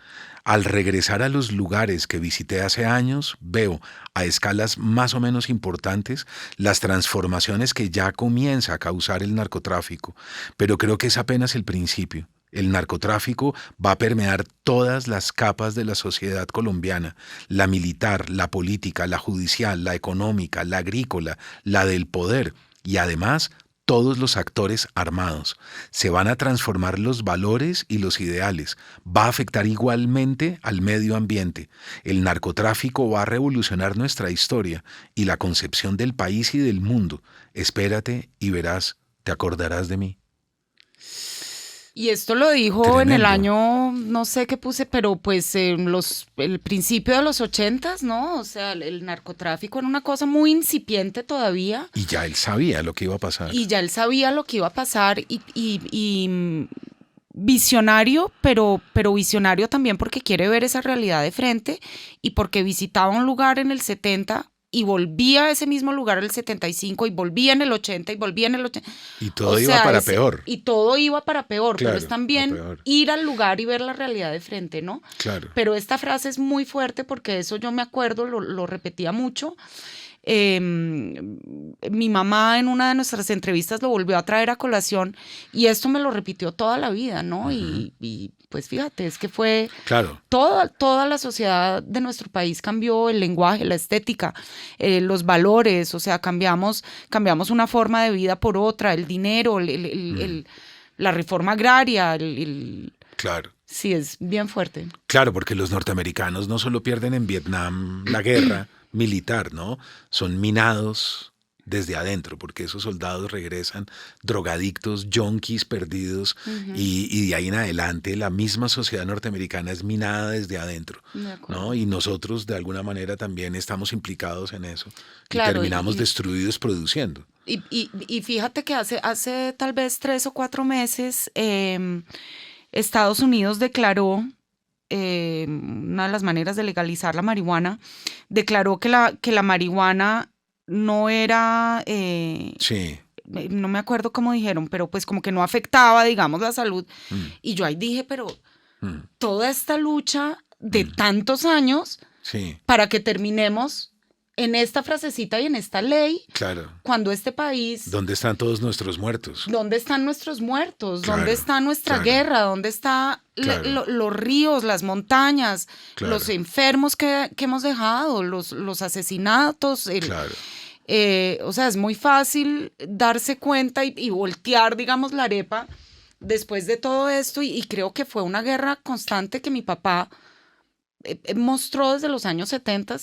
Al regresar a los lugares que visité hace años, veo a escalas más o menos importantes las transformaciones que ya comienza a causar el narcotráfico, pero creo que es apenas el principio. El narcotráfico va a permear todas las capas de la sociedad colombiana: la militar, la política, la judicial, la económica, la agrícola, la del poder, y además todos los actores armados. Se van a transformar los valores y los ideales. Va a afectar igualmente al medio ambiente. El narcotráfico va a revolucionar nuestra historia y la concepción del país y del mundo. Espérate y verás, te acordarás de mí. Y esto lo dijo Tremendo. en el año, no sé qué puse, pero pues el principio de los 80s, ¿no? O sea, el narcotráfico era una cosa muy incipiente todavía. Y ya él sabía lo que iba a pasar. Y visionario, pero visionario también porque quiere ver esa realidad de frente, y porque visitaba un lugar en el 70 y volvía a ese mismo lugar en el 75, y volvía en el 80 y volvía en el 80. Y todo iba para peor. Y todo iba para peor, Claro, pero es también ir al lugar y ver la realidad de frente, ¿no? Claro. Pero esta frase es muy fuerte, porque eso yo me acuerdo, lo repetía mucho. Mi mamá en una de nuestras entrevistas lo volvió a traer a colación, y esto me lo repitió toda la vida, ¿no? Y pues fíjate, es que fue toda la sociedad de nuestro país cambió, el lenguaje, la estética, los valores. O sea, cambiamos una forma de vida por otra, el dinero, la reforma agraria, Claro. Sí, es bien fuerte. Claro, porque los norteamericanos no solo pierden en Vietnam la guerra militar, ¿no? Son minados desde adentro, porque esos soldados regresan drogadictos, yonkis perdidos, y de ahí en adelante la misma sociedad norteamericana es minada desde adentro, ¿no? Y nosotros de alguna manera también estamos implicados en eso, claro, y terminamos destruidos produciendo. Y fíjate que hace tal vez 3 o 4 meses Estados Unidos declaró, una de las maneras de legalizar la marihuana, declaró que la marihuana no era, sí, no me acuerdo cómo dijeron, pero pues como que no afectaba, digamos, la salud. Y yo ahí dije, pero toda esta lucha de tantos años, sí, para que terminemos en esta frasecita y en esta ley, claro, cuando este país... ¿Dónde están todos nuestros muertos? ¿Dónde están nuestros muertos? Claro, ¿Dónde está nuestra guerra? ¿Dónde están los ríos, las montañas, los enfermos que hemos dejado, los asesinatos? Claro. O sea, es muy fácil darse cuenta y voltear, digamos, la arepa después de todo esto, y creo que fue una guerra constante que mi papá mostró desde los años 70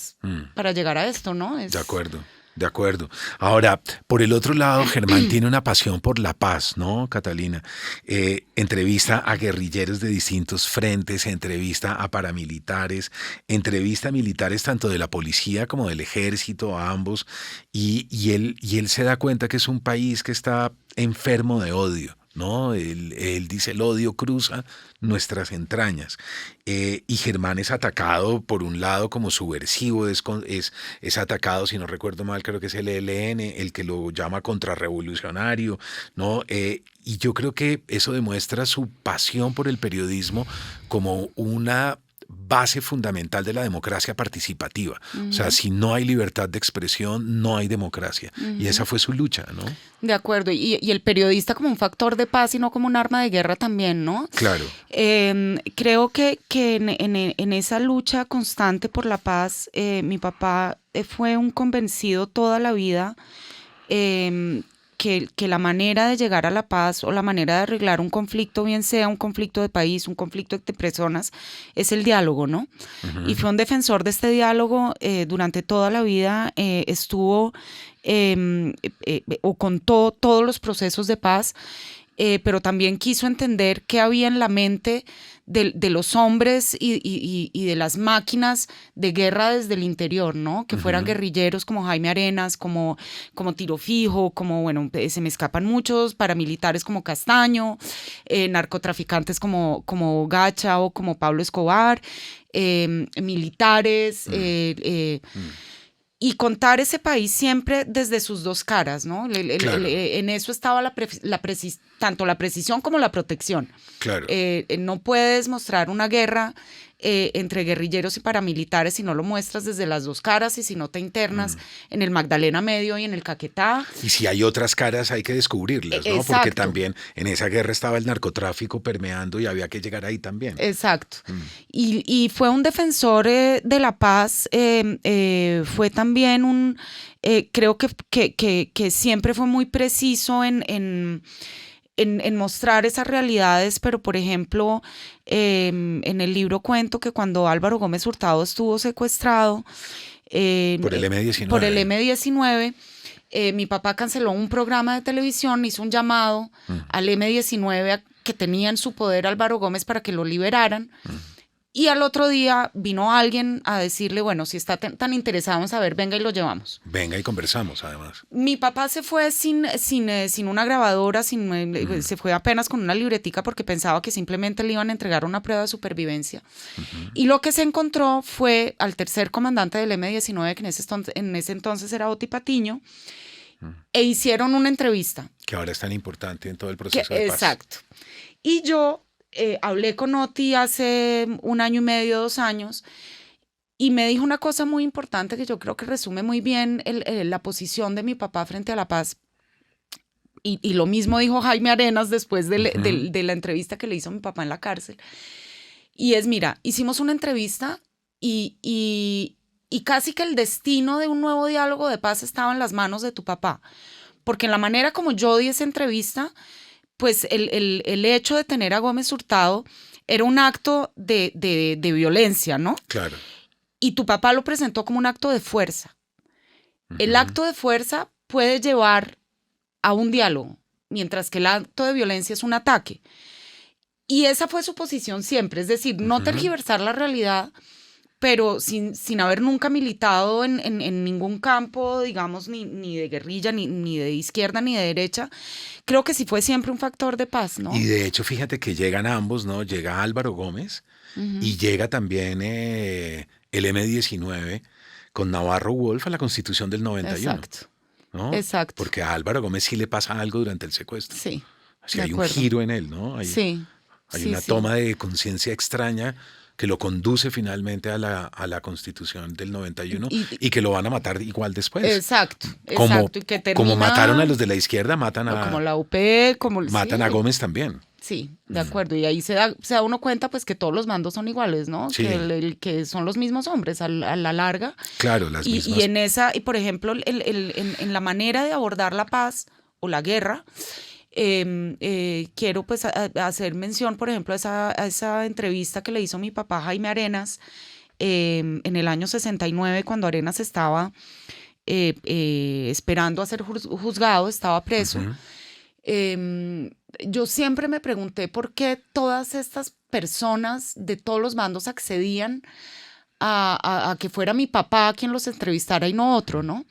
para llegar a esto, ¿no? De acuerdo. De acuerdo. Ahora, por el otro lado, Germán tiene una pasión por la paz, ¿no, Catalina? Entrevista a guerrilleros de distintos frentes, entrevista a paramilitares, entrevista a militares tanto de la policía como del ejército, a ambos, y él se da cuenta que es un país que está enfermo de odio. ¿No? Él dice, el odio cruza nuestras entrañas. Y Germán es atacado por un lado como subversivo, es atacado, si no recuerdo mal, creo que es el ELN, el que lo llama contrarrevolucionario, ¿no? Y yo creo que eso demuestra su pasión por el periodismo como una base fundamental de la democracia participativa. O sea, si no hay libertad de expresión, no hay democracia. Y esa fue su lucha, ¿no? De acuerdo, y el periodista como un factor de paz y no como un arma de guerra también, ¿no? Claro. Creo que en esa lucha constante por la paz, mi papá fue un convencido toda la vida que la manera de llegar a la paz o la manera de arreglar un conflicto, bien sea un conflicto de país, un conflicto entre personas, es el diálogo, ¿no? Y fue un defensor de este diálogo durante toda la vida, estuvo o contó todos los procesos de paz, pero también quiso entender qué había en la mente de los hombres y de las máquinas de guerra desde el interior, ¿no? Que fueran guerrilleros como Jaime Arenas, como Tiro Fijo, como, bueno, se me escapan muchos, paramilitares como Castaño, narcotraficantes como Gacha o como Pablo Escobar, militares, y contar ese país siempre desde sus dos caras, ¿no? Claro. En eso estaba tanto la precisión como la protección. Claro. No puedes mostrar una guerra entre guerrilleros y paramilitares si no lo muestras desde las dos caras y si no te internas en el Magdalena Medio y en el Caquetá. Y si hay otras caras hay que descubrirlas, ¿no? Exacto. Porque también en esa guerra estaba el narcotráfico permeando y había que llegar ahí también. Exacto. Y fue un defensor de la paz, fue también creo que siempre fue muy preciso en mostrar esas realidades, pero por ejemplo, en el libro cuento que cuando Álvaro Gómez Hurtado estuvo secuestrado por el M-19. Por el M-19, mi papá canceló un programa de televisión, hizo un llamado al M-19 que tenía en su poder Álvaro Gómez para que lo liberaran. Y al otro día vino alguien a decirle, bueno, si está tan interesado en saber, venga y lo llevamos. Venga y conversamos, además. Mi papá se fue sin una grabadora, se fue apenas con una libretica porque pensaba que simplemente le iban a entregar una prueba de supervivencia. Y lo que se encontró fue al tercer comandante del M-19, que en ese entonces era Oti Patiño, e hicieron una entrevista. Que ahora es tan importante en todo el proceso de paz. Exacto. Y yo hablé con Oti hace 1 año y medio, 2 años, y me dijo una cosa muy importante que yo creo que resume muy bien la posición de mi papá frente a la paz. Y lo mismo dijo Jaime Arenas después de la entrevista que le hizo a mi papá en la cárcel. Y es, mira, hicimos una entrevista y casi que el destino de un nuevo diálogo de paz estaba en las manos de tu papá. Porque en la manera como yo di esa entrevista, pues el hecho de tener a Gómez Hurtado era un acto de violencia, ¿no? Claro. Y tu papá lo presentó como un acto de fuerza. El acto de fuerza puede llevar a un diálogo, mientras que el acto de violencia es un ataque. Y esa fue su posición siempre, es decir, no tergiversar la realidad, pero sin haber nunca militado en ningún campo, digamos, ni de guerrilla, ni de izquierda, ni de derecha. Creo que sí fue siempre un factor de paz, ¿no? Y de hecho, fíjate que llegan ambos, ¿no? Llega Álvaro Gómez y llega también el M-19 con Navarro Wolf a la Constitución del 91. Exacto. ¿No? Exacto. Porque a Álvaro Gómez sí le pasa algo durante el secuestro. Sí. Así hay un giro en él, ¿no? Hay una toma de conciencia extraña que lo conduce finalmente a la Constitución del 91 y que lo van a matar igual después. Exacto, como, y que termina, como mataron a los de la izquierda, matan a... Como la UP, matan a Gómez también. Sí, de acuerdo. Y ahí se da uno cuenta pues que todos los mandos son iguales, ¿no? Sí. Que son los mismos hombres a la larga. Claro, las mismas. Y por ejemplo, en la manera de abordar la paz o la guerra, quiero pues hacer mención, por ejemplo, a esa entrevista que le hizo mi papá Jaime Arenas en el año 69, cuando Arenas estaba esperando a ser juzgado, estaba preso. Ujú. Yo siempre me pregunté por qué todas estas personas de todos los bandos accedían a que fuera mi papá quien los entrevistara y no otro, ¿no?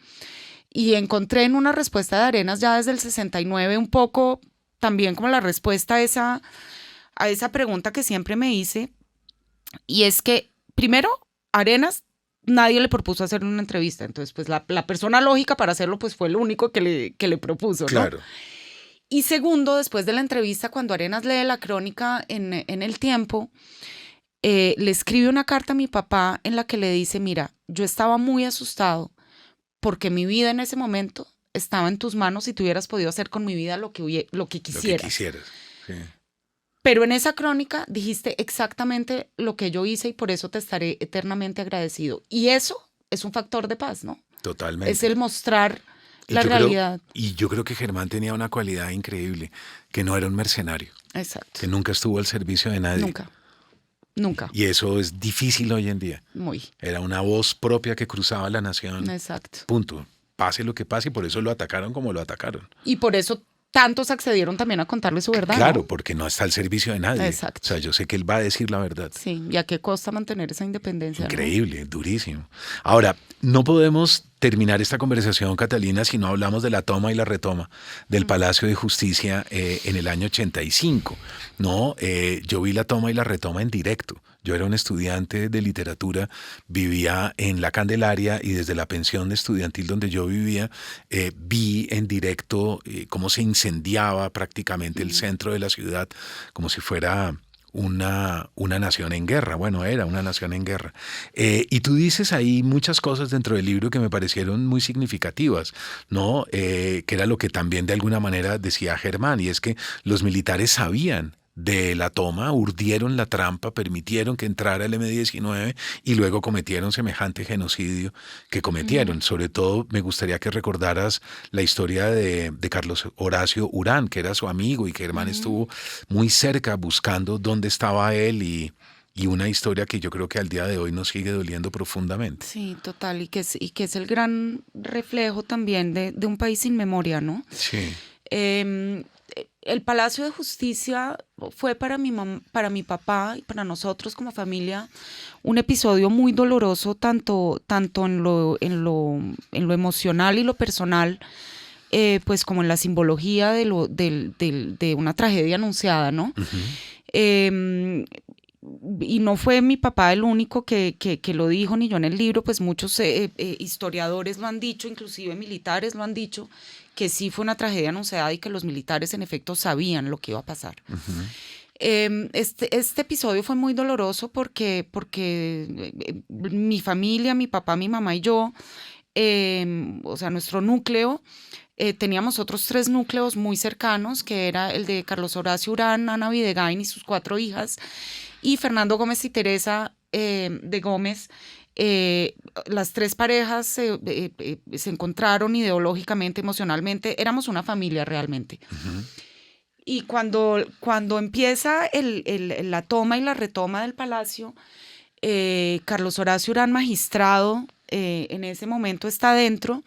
Y encontré en una respuesta de Arenas ya desde el 69 un poco también como la respuesta a esa pregunta que siempre me hice, y es que primero Arenas nadie le propuso hacer una entrevista, entonces pues la persona lógica para hacerlo pues fue el único que le propuso, ¿no? Claro. Y segundo, después de la entrevista, cuando Arenas lee la crónica en El Tiempo, le escribe una carta a mi papá en la que le dice, mira, yo estaba muy asustado porque mi vida en ese momento estaba en tus manos y tú hubieras podido hacer con mi vida lo que quisieras. Lo que quisieras, sí. Pero en esa crónica dijiste exactamente lo que yo hice y por eso te estaré eternamente agradecido. Y eso es un factor de paz, ¿no? Totalmente. Es el mostrar la realidad. Y yo creo que Germán tenía una cualidad increíble, que no era un mercenario, Exacto. que nunca estuvo al servicio de nadie. Nunca. Y eso es difícil hoy en día. Muy. Era una voz propia que cruzaba la nación. Exacto. Punto. Pase lo que pase, y por eso lo atacaron como lo atacaron. Y por eso tantos accedieron también a contarle su verdad. Claro, ¿no? porque no está al servicio de nadie. Exacto. O sea, yo sé que él va a decir la verdad. Sí, y a qué costa mantener esa independencia. Increíble, ¿no? Durísimo. Ahora, no podemos terminar esta conversación, Catalina, si no hablamos de la toma y la retoma del Palacio de Justicia en el año 85. No, yo vi la toma y la retoma en directo. Yo era un estudiante de literatura, vivía en La Candelaria y desde la pensión estudiantil donde yo vivía, vi en directo cómo se incendiaba prácticamente el centro de la ciudad, como si fuera una nación en guerra. Bueno, era una nación en guerra. Y tú dices ahí muchas cosas dentro del libro que me parecieron muy significativas, ¿no? Que era lo que también de alguna manera decía Germán, y es que los militares sabían de la toma, urdieron la trampa, permitieron que entrara el M-19 y luego cometieron semejante genocidio que cometieron. Sobre todo me gustaría que recordaras la historia de Carlos Horacio Urán, que era su amigo y que Germán estuvo muy cerca buscando dónde estaba él, y una historia que yo creo que al día de hoy nos sigue doliendo profundamente. Sí, total, y que es el gran reflejo también de un país sin memoria, ¿no? Sí. El Palacio de Justicia fue para mi papá y para nosotros como familia un episodio muy doloroso, tanto en lo emocional y lo personal, pues como en la simbología de una tragedia anunciada, ¿no? Uh-huh. Y no fue mi papá el único que lo dijo, ni yo en el libro, pues muchos historiadores lo han dicho, inclusive militares lo han dicho, que sí fue una tragedia anunciada y que los militares en efecto sabían lo que iba a pasar. Uh-huh. Este episodio fue muy doloroso porque mi familia, mi papá, mi mamá y yo, o sea, nuestro núcleo, teníamos otros 3 núcleos muy cercanos, que era el de Carlos Horacio Urán, Ana Videgain y sus 4 hijas, y Fernando Gómez y Teresa de Gómez. Las 3 parejas se encontraron ideológicamente, emocionalmente, éramos una familia realmente. Uh-huh. Y cuando empieza la toma y la retoma del palacio, Carlos Horacio Urán, magistrado, en ese momento está dentro,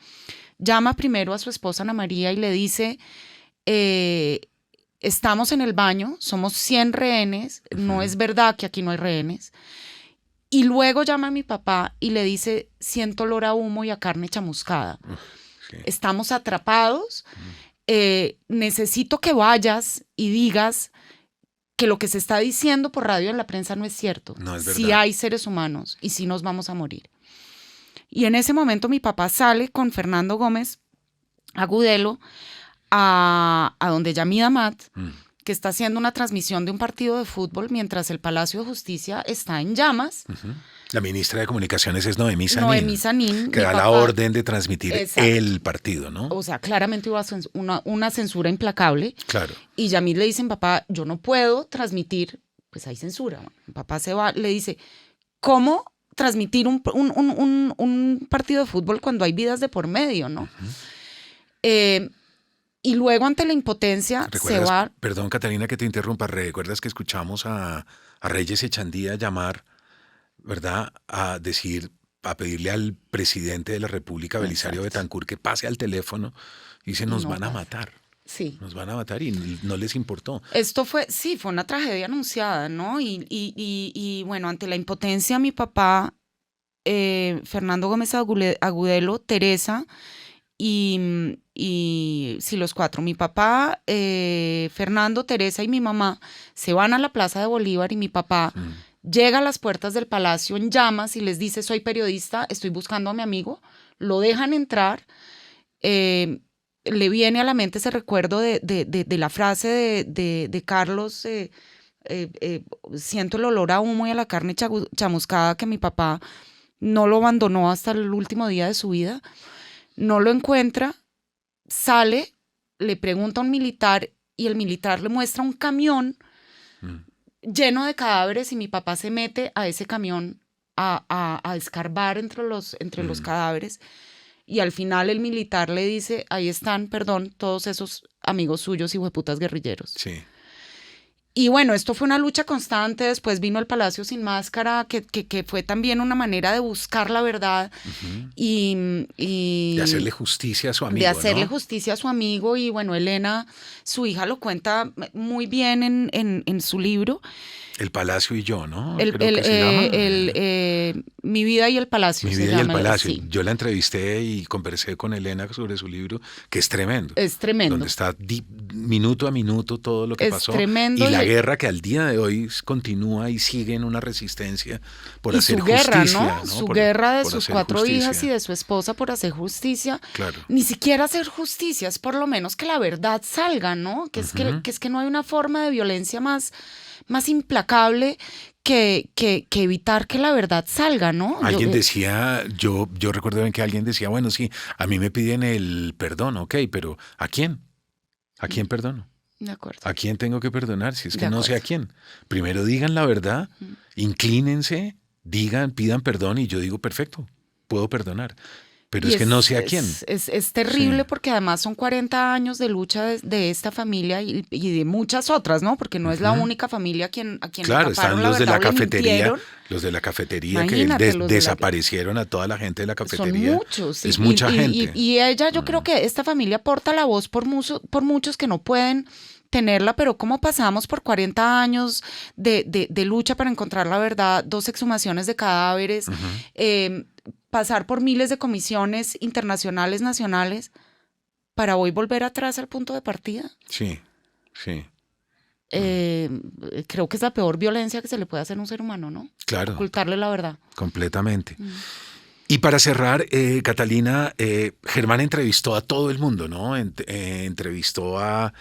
llama primero a su esposa Ana María y le dice, estamos en el baño, somos 100 rehenes, uh-huh. No es verdad que aquí no hay rehenes. Y luego llama a mi papá y le dice, siento olor a humo y a carne chamuscada. Sí. Estamos atrapados, necesito que vayas y digas que lo que se está diciendo por radio en la prensa no es cierto. No es verdad. Sí hay seres humanos y sí nos vamos a morir. Y en ese momento mi papá sale con Fernando Gómez Agudelo a donde Yamid Amad, que está haciendo una transmisión de un partido de fútbol mientras el Palacio de Justicia está en llamas. Uh-huh. La ministra de Comunicaciones es Noemí Sanín. Noemí Sanín. Que da la orden de transmitir Exacto. el partido, ¿no? O sea, claramente hubo una censura implacable. Claro. Y Yamid le dice, papá, yo no puedo transmitir, pues hay censura. Mi papá se va, le dice, ¿cómo transmitir un partido de fútbol cuando hay vidas de por medio, no? Uh-huh. Y luego ante la impotencia se va... Perdón, Catalina, que te interrumpa. ¿Recuerdas que escuchamos a Reyes Echandía llamar, ¿verdad?, a decir, a pedirle al presidente de la República, Belisario Exacto. Betancur, que pase al teléfono y dice, nos No van a pasa. matar. Sí. Nos van a matar y no les importó. Esto fue, sí, fue una tragedia anunciada, ¿no? Y bueno, ante la impotencia, mi papá, Fernando Gómez Agudelo, Teresa y sí, los cuatro, mi papá, Fernando, Teresa y mi mamá, se van a la Plaza de Bolívar y mi papá llega a las puertas del palacio en llamas y les dice, soy periodista, estoy buscando a mi amigo, lo dejan entrar. Le viene a la mente ese recuerdo de la frase de Carlos, siento el olor a humo y a la carne chamuscada, que mi papá no lo abandonó hasta el último día de su vida. No lo encuentra, sale, le pregunta a un militar y el militar le muestra un camión lleno de cadáveres y mi papá se mete a ese camión a escarbar entre los cadáveres. Y al final el militar le dice, ahí están, perdón, todos esos amigos suyos, hijueputas guerrilleros. Sí. Y bueno, esto fue una lucha constante. Después vino el Palacio sin Máscara, que fue también una manera de buscar la verdad y de hacerle justicia a su amigo. De hacerle ¿no? justicia a su amigo. Y bueno, Elena, su hija, lo cuenta muy bien en su libro. El Palacio y yo, ¿no? Creo que se llama. Mi vida y el Palacio. Mi vida y el Palacio. Sí. Yo la entrevisté y conversé con Elena sobre su libro, que es tremendo. Es tremendo. Donde está minuto a minuto todo lo que pasó. Tremendo. Y la guerra que al día de hoy continúa y sigue en una resistencia por hacer su guerra, justicia. ¿no? Su guerra de sus 4 hijas y de su esposa por hacer justicia. Claro. Ni siquiera hacer justicia, es por lo menos que la verdad salga, ¿no? Que es que no hay una forma de violencia más implacable que evitar que la verdad salga, ¿no? Alguien decía, yo recuerdo bien que alguien decía, bueno, sí, a mí me piden el perdón, ok, pero ¿a quién? ¿A quién perdono? De acuerdo. ¿A quién tengo que perdonar? Si es que no sé a quién. Primero digan la verdad, inclínense, pidan perdón y yo digo, perfecto, puedo perdonar. Pero es que no sé a quién. Es terrible porque además son 40 años de lucha de esta familia y de muchas otras, ¿no? Porque no es la única familia a quien claro, le taparon están la los de verdad, la cafetería, mintieron. Los de la cafetería Imagínate, que desaparecieron a toda la gente de la cafetería. Son muchos. Es mucha gente. Y ella, yo creo que esta familia porta la voz por muchos que no pueden tenerla, pero cómo pasamos por 40 años de lucha para encontrar la verdad, 2 exhumaciones de cadáveres, pasar por miles de comisiones internacionales, nacionales, para hoy volver atrás al punto de partida. Sí, sí. Creo que es la peor violencia que se le puede hacer a un ser humano, ¿no? Claro. Ocultarle la verdad. Completamente. Y para cerrar, Catalina, Germán entrevistó a todo el mundo, ¿no? Entrevistó a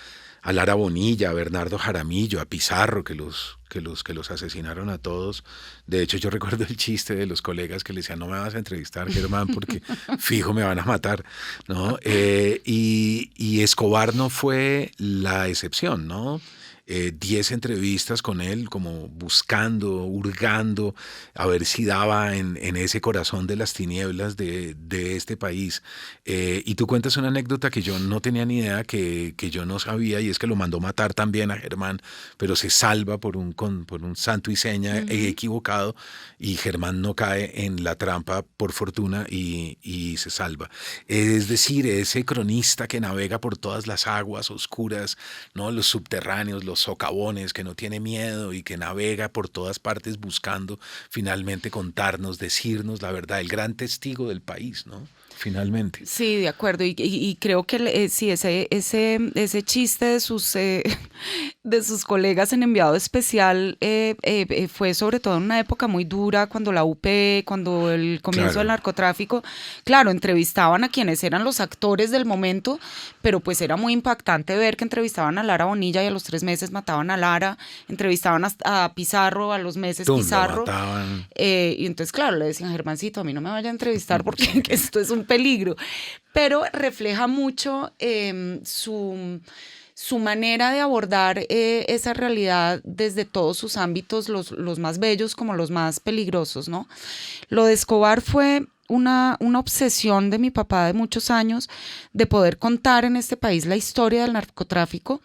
Lara Bonilla, a Bernardo Jaramillo, a Pizarro, que los asesinaron a todos. De hecho, yo recuerdo el chiste de los colegas que le decían, no me vas a entrevistar, Germán, porque fijo me van a matar, ¿no? Y Escobar no fue la excepción, ¿no? 10 entrevistas con él, como buscando, hurgando, a ver si daba en ese corazón de las tinieblas de este país. Y tú cuentas una anécdota que yo no tenía ni idea, que yo no sabía, y es que lo mandó matar también a Germán, pero se salva por un santo y seña equivocado, y Germán no cae en la trampa por fortuna y se salva. Es decir, ese cronista que navega por todas las aguas oscuras, ¿no? Los subterráneos, los socavones, que no tiene miedo y que navega por todas partes buscando finalmente contarnos, decirnos la verdad, el gran testigo del país, ¿no? Finalmente. Sí, de acuerdo. Y creo que sí, ese chiste de sus colegas en enviado especial fue sobre todo en una época muy dura, cuando la UP, cuando el comienzo del narcotráfico, claro, entrevistaban a quienes eran los actores del momento, pero pues era muy impactante ver que entrevistaban a Lara Bonilla y a los 3 meses mataban a Lara, entrevistaban a Pizarro, a los meses Pizarro. Y entonces, claro, le decían, Germancito, a mí no me vaya a entrevistar porque esto es un peligro, pero refleja mucho su manera de abordar esa realidad desde todos sus ámbitos, los más bellos como los más peligrosos, ¿no? Lo de Escobar fue una obsesión de mi papá de muchos años de poder contar en este país la historia del narcotráfico.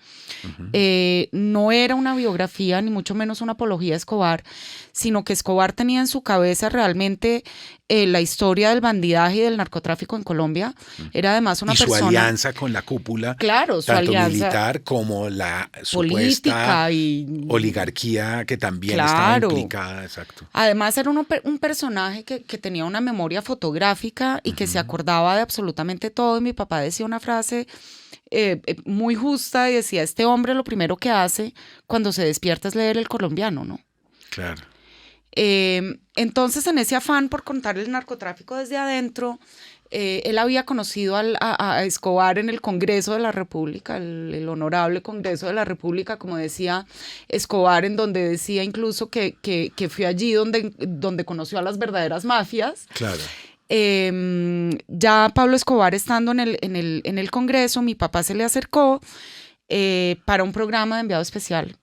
No era una biografía, ni mucho menos una apología a Escobar, sino que Escobar tenía en su cabeza realmente la historia del bandidaje y del narcotráfico en Colombia. Era además una persona... Y su alianza con la cúpula, claro, su tanto alianza militar como la política supuesta y oligarquía que también claro, estaba implicada. Exacto. Además era un personaje que tenía una memoria fotográfica y que se acordaba de absolutamente todo. Y mi papá decía una frase muy justa y decía, este hombre lo primero que hace cuando se despierta es leer El Colombiano, ¿no? Claro. Entonces, en ese afán por contar el narcotráfico desde adentro, él había conocido a Escobar en el Congreso de la República, el honorable Congreso de la República, como decía Escobar, en donde decía incluso que fue allí donde conoció a las verdaderas mafias. Claro. Ya Pablo Escobar estando en el Congreso, mi papá se le acercó para un programa de enviado especial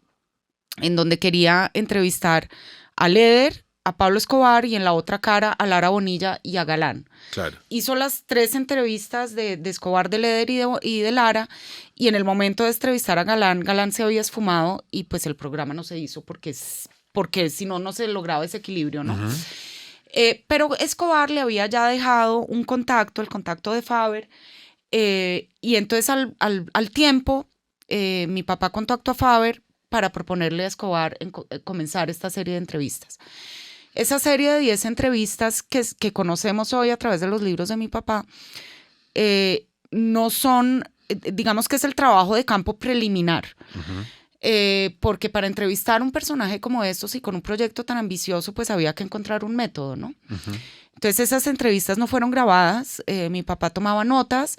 en donde quería entrevistar a Leder, a Pablo Escobar y en la otra cara a Lara Bonilla y a Galán. Claro. Hizo las 3 entrevistas de Escobar, de Leder y de Lara, y en el momento de entrevistar a Galán se había esfumado y pues el programa no se hizo porque si no se lograba ese equilibrio, ¿no? Pero Escobar le había ya dejado un contacto, el contacto de Faber, y entonces al tiempo mi papá contactó a Faber para proponerle a Escobar comenzar esta serie de entrevistas. Esa serie de 10 entrevistas que conocemos hoy a través de los libros de mi papá no son, digamos que es el trabajo de campo preliminar. Porque para entrevistar a un personaje como estos y con un proyecto tan ambicioso, pues había que encontrar un método, ¿no? Entonces esas entrevistas no fueron grabadas, mi papá tomaba notas,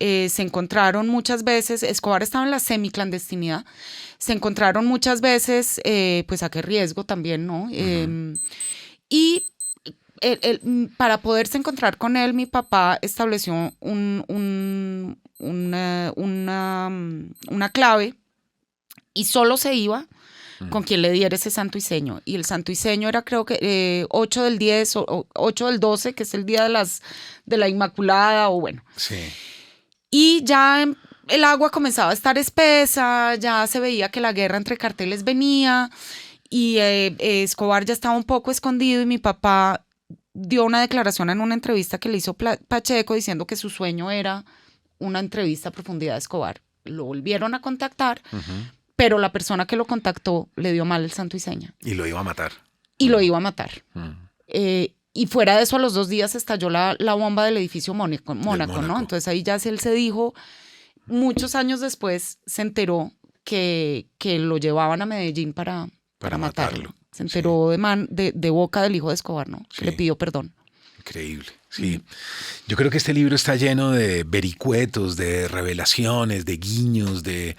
se encontraron muchas veces, Escobar estaba en la semiclandestinidad, se encontraron muchas veces, pues a qué riesgo también, ¿no? Y para poderse encontrar con él, mi papá estableció una clave y solo se iba con quien le diera ese santo y seño. Y el santo y seño era creo que 8 del 10 o 8 del 12, que es el día de la Inmaculada o bueno. Sí. Y ya el agua comenzaba a estar espesa, ya se veía que la guerra entre carteles venía y Escobar ya estaba un poco escondido y mi papá dio una declaración en una entrevista que le hizo Pacheco diciendo que su sueño era una entrevista a profundidad de Escobar. Lo volvieron a contactar, pero la persona que lo contactó le dio mal el santo y seña. Y lo iba a matar. Y lo iba a matar. Y fuera de eso, a los 2 días estalló la bomba del edificio Mónaco, ¿no? Entonces ahí ya él se dijo, muchos años después se enteró que lo llevaban a Medellín para matarlo. Se enteró de boca del hijo de Escobar, ¿no? Sí. Que le pidió perdón. Increíble, sí. Yo creo que este libro está lleno de vericuetos, de revelaciones, de guiños, de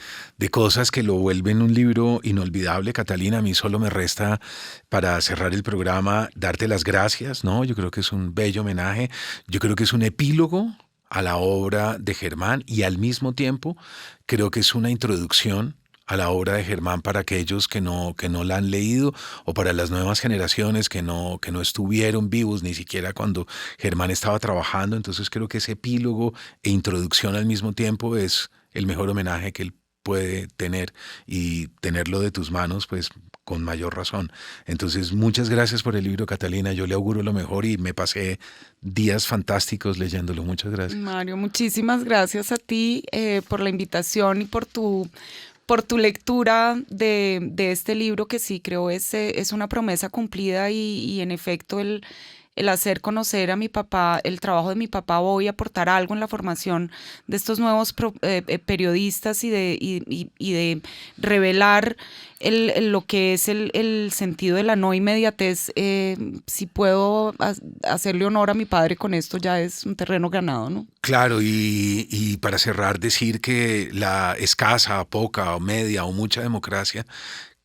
cosas que lo vuelven un libro inolvidable. Catalina, a mí solo me resta, para cerrar el programa, darte las gracias, ¿no? Yo creo que es un bello homenaje. Yo creo que es un epílogo a la obra de Germán y al mismo tiempo creo que es una introducción a la obra de Germán para aquellos que no la han leído o para las nuevas generaciones que no estuvieron vivos ni siquiera cuando Germán estaba trabajando. Entonces creo que ese epílogo e introducción al mismo tiempo es el mejor homenaje que él puede tener, y tenerlo de tus manos pues con mayor razón. Entonces muchas gracias por el libro, Catalina. Yo le auguro lo mejor y me pasé días fantásticos leyéndolo. Muchas gracias. Mario, muchísimas gracias a ti por la invitación y por tu lectura de este libro, que sí creo es una promesa cumplida y en efecto el hacer conocer a mi papá, el trabajo de mi papá, voy a aportar algo en la formación de estos nuevos periodistas y de revelar lo que es el sentido de la no inmediatez. Si puedo hacerle honor a mi padre con esto, ya es un terreno ganado, ¿no? Claro, y para cerrar, decir que la escasa, poca o media o mucha democracia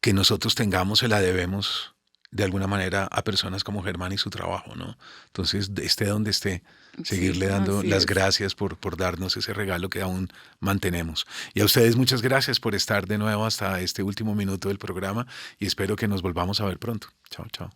que nosotros tengamos se la debemos de alguna manera a personas como Germán y su trabajo, ¿no? Entonces, esté donde esté, seguirle dando las gracias por darnos ese regalo que aún mantenemos. Y a ustedes muchas gracias por estar de nuevo hasta este último minuto del programa y espero que nos volvamos a ver pronto. Chao, chao.